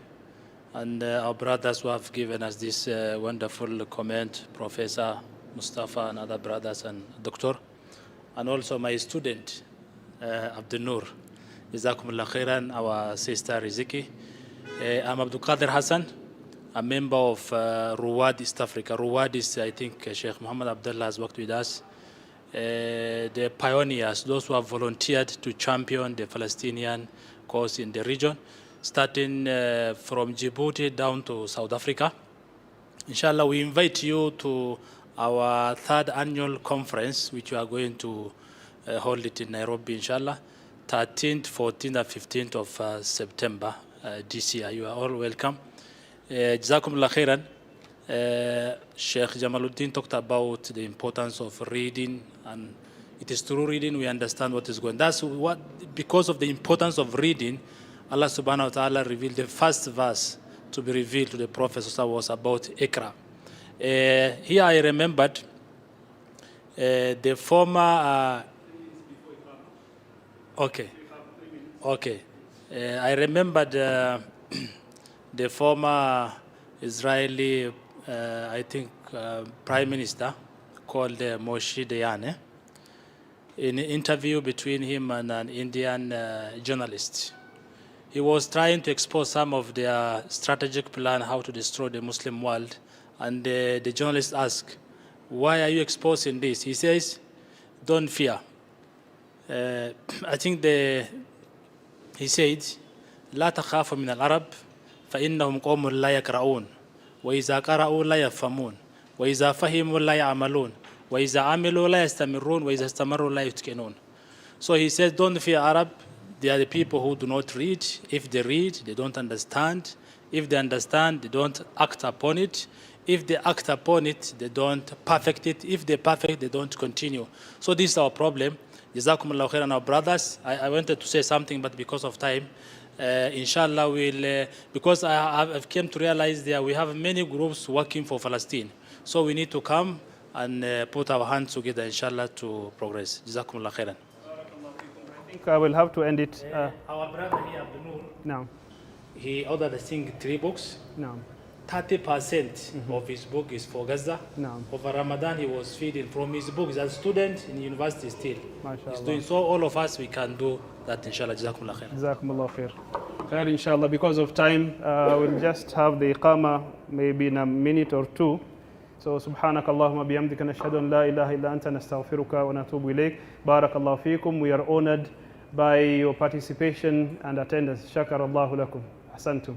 and our brothers who have given us this wonderful comment, Professor Mustafa and other brothers and Doctor, and also my student, Abdul Nur. Jazakumullah khairan, our sister Riziki. I'm Abdul Qadir Hassan, a member of Ruwad East Africa. Ruwad is, I think, Sheikh Muhammad Abdullah has worked with us. The pioneers, those who have volunteered to champion the Palestinian cause in the region, starting from Djibouti down to South Africa. Inshallah, we invite you to our 3rd annual conference, which we are going to hold it in Nairobi, inshallah, 13th, 14th, and 15th of September this year. You are all welcome. Jazakumullah khairan. Sheikh Jamaluddin talked about the importance of reading and It is through reading we understand what is going on. That's what, because of the importance of reading, Allah subhanahu wa ta'ala revealed the first verse to be revealed to the Prophet was about Iqra. Here I remembered the former, I remembered the former Israeli, I think, Prime Minister called Moshe Dayan. In an interview between him and an Indian journalist, he was trying to expose some of their strategic plan how to destroy the Muslim world. And the journalist asked, why are you exposing this? He says, don't fear. I think he said, لا تخاف من العرب فإنهم قوم لا يقرؤون وإذا قرأوا لا يفهمون وإذا فهموا لا يعملون وإذا عملوا لا يستمرون وإذا استمروا لا يتقنون. So he says, don't fear Arab. They are the people who do not read. If they read, they don't understand. If they understand, they don't act upon it. If they act upon it, they don't perfect it. If they perfect, they don't continue. So this is our problem. Jazakumullahu khairan, our brothers. I wanted to say something, but because of time, inshallah, we'll, because I've came to realize that we have many groups working for Palestine. So we need to come and put our hands together, inshallah, to progress. Jazakumullahu khairan. I think I will have to end it. Our brother here, Abdul Now. He ordered, I think, 3 books. Now. 30% of his book is for Gaza. No. Over Ramadan, he was feeding from his book. He's a student in university still. MashaAllah. He's doing so. All of us, we can do that, inshallah. Jazakumullah khair. Jazakumullah khair. Khair, inshallah. Because of time, we'll just have the iqama maybe in a minute or 2. So, subhanak Allahumma bihamdika nashhadu an la ilaha illa anta nastaghfiruka wa natubu ilayk. Barakallahu feekum. We are honored by your participation and attendance. Shakar Allahu lakum. Ahsantum.